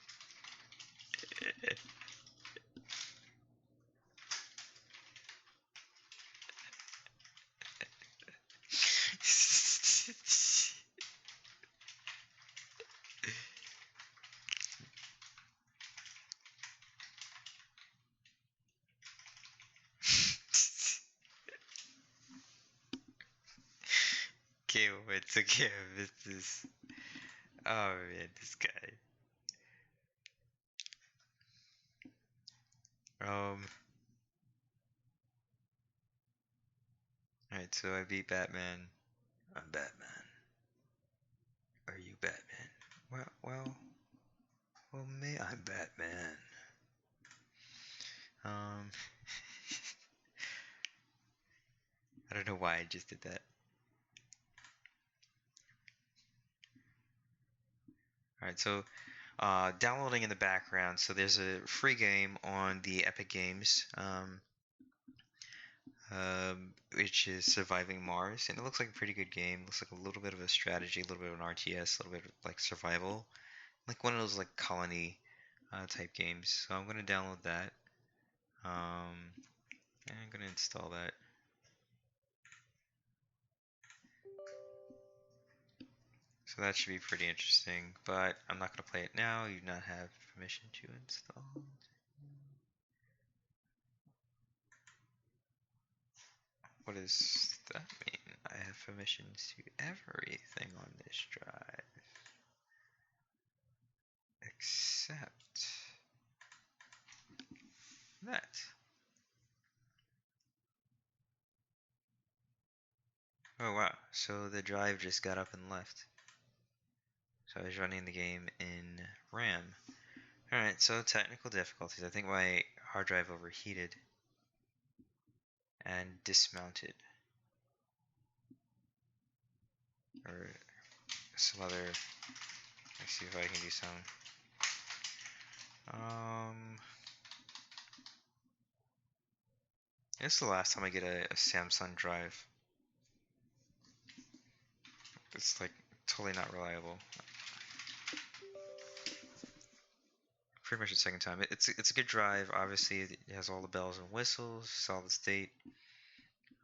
Okay, it's okay. This is. Oh man, this guy. Alright, so I beat Batman. I'm Batman. Are you Batman? Well, I'm Batman. I don't know why I just did that. Alright, so downloading in the background. So there's a free game on the Epic Games, which is Surviving Mars, and it looks like a pretty good game. Looks like a little bit of a strategy, a little bit of an RTS, a little bit of like survival, like one of those like colony type games. So I'm gonna download that. And I'm gonna install that. So that should be pretty interesting, but I'm not going to play it now. You do not have permission to install. What does that mean? I have permissions to everything on this drive. Except that. Oh wow, so the drive just got up and left. So I was running the game in RAM. Alright, so technical difficulties. I think my hard drive overheated and dismounted. Or some other, let's see if I can do some. This is the last time I get a Samsung drive. It's like totally not reliable. Pretty much the second time. It's a good drive. Obviously, it has all the bells and whistles. Solid state.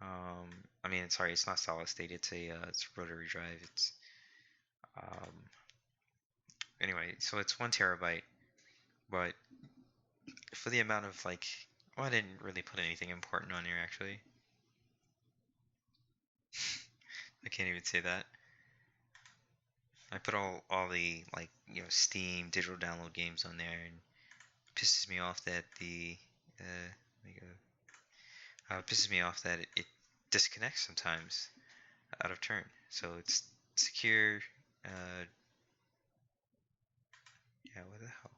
I mean, sorry, it's not solid state. It's a rotary drive. It's anyway. So it's 1 terabyte, but for the amount of like, well, I didn't really put anything important on here actually. I can't even say that. I put all the like Steam digital download games on there, and it pisses me off that it disconnects sometimes out of turn. So it's secure. Yeah, what the hell?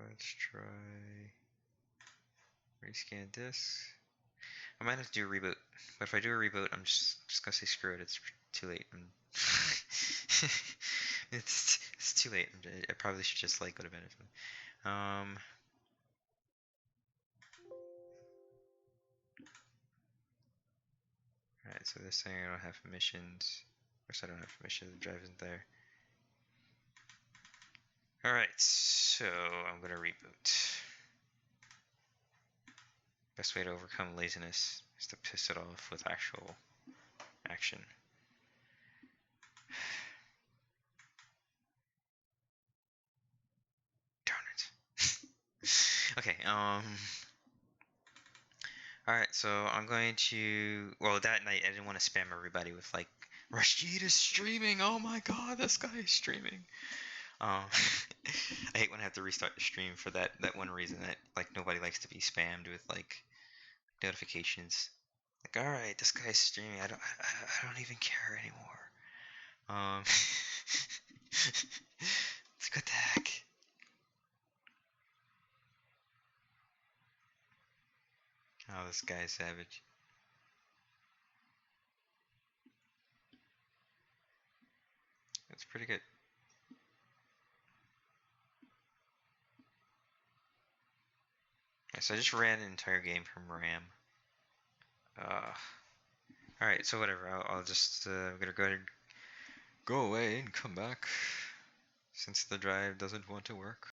Let's try rescan disk. I might have to do a reboot, but if I do a reboot, I'm just gonna say screw it. It's too late. It's too late. I probably should just like go to bed. Alright, so this thing I don't have permissions. Of course I don't have permissions. The drive isn't there. Alright, so I'm gonna reboot. Best way to overcome laziness is to piss it off with actual action. Darn it. Okay, alright, so I'm going to, well, that night I didn't want to spam everybody with like, Rashid is streaming, oh my god, this guy is streaming. I hate when I have to restart the stream for that one reason, that like nobody likes to be spammed with like notifications. Like, alright, this guy's streaming, I don't even care anymore. It's what the heck. Oh, this guy's savage. That's pretty good. So I just ran an entire game from RAM. Alright, so whatever. I'll just I'm gonna go ahead and go away and come back since the drive doesn't want to work.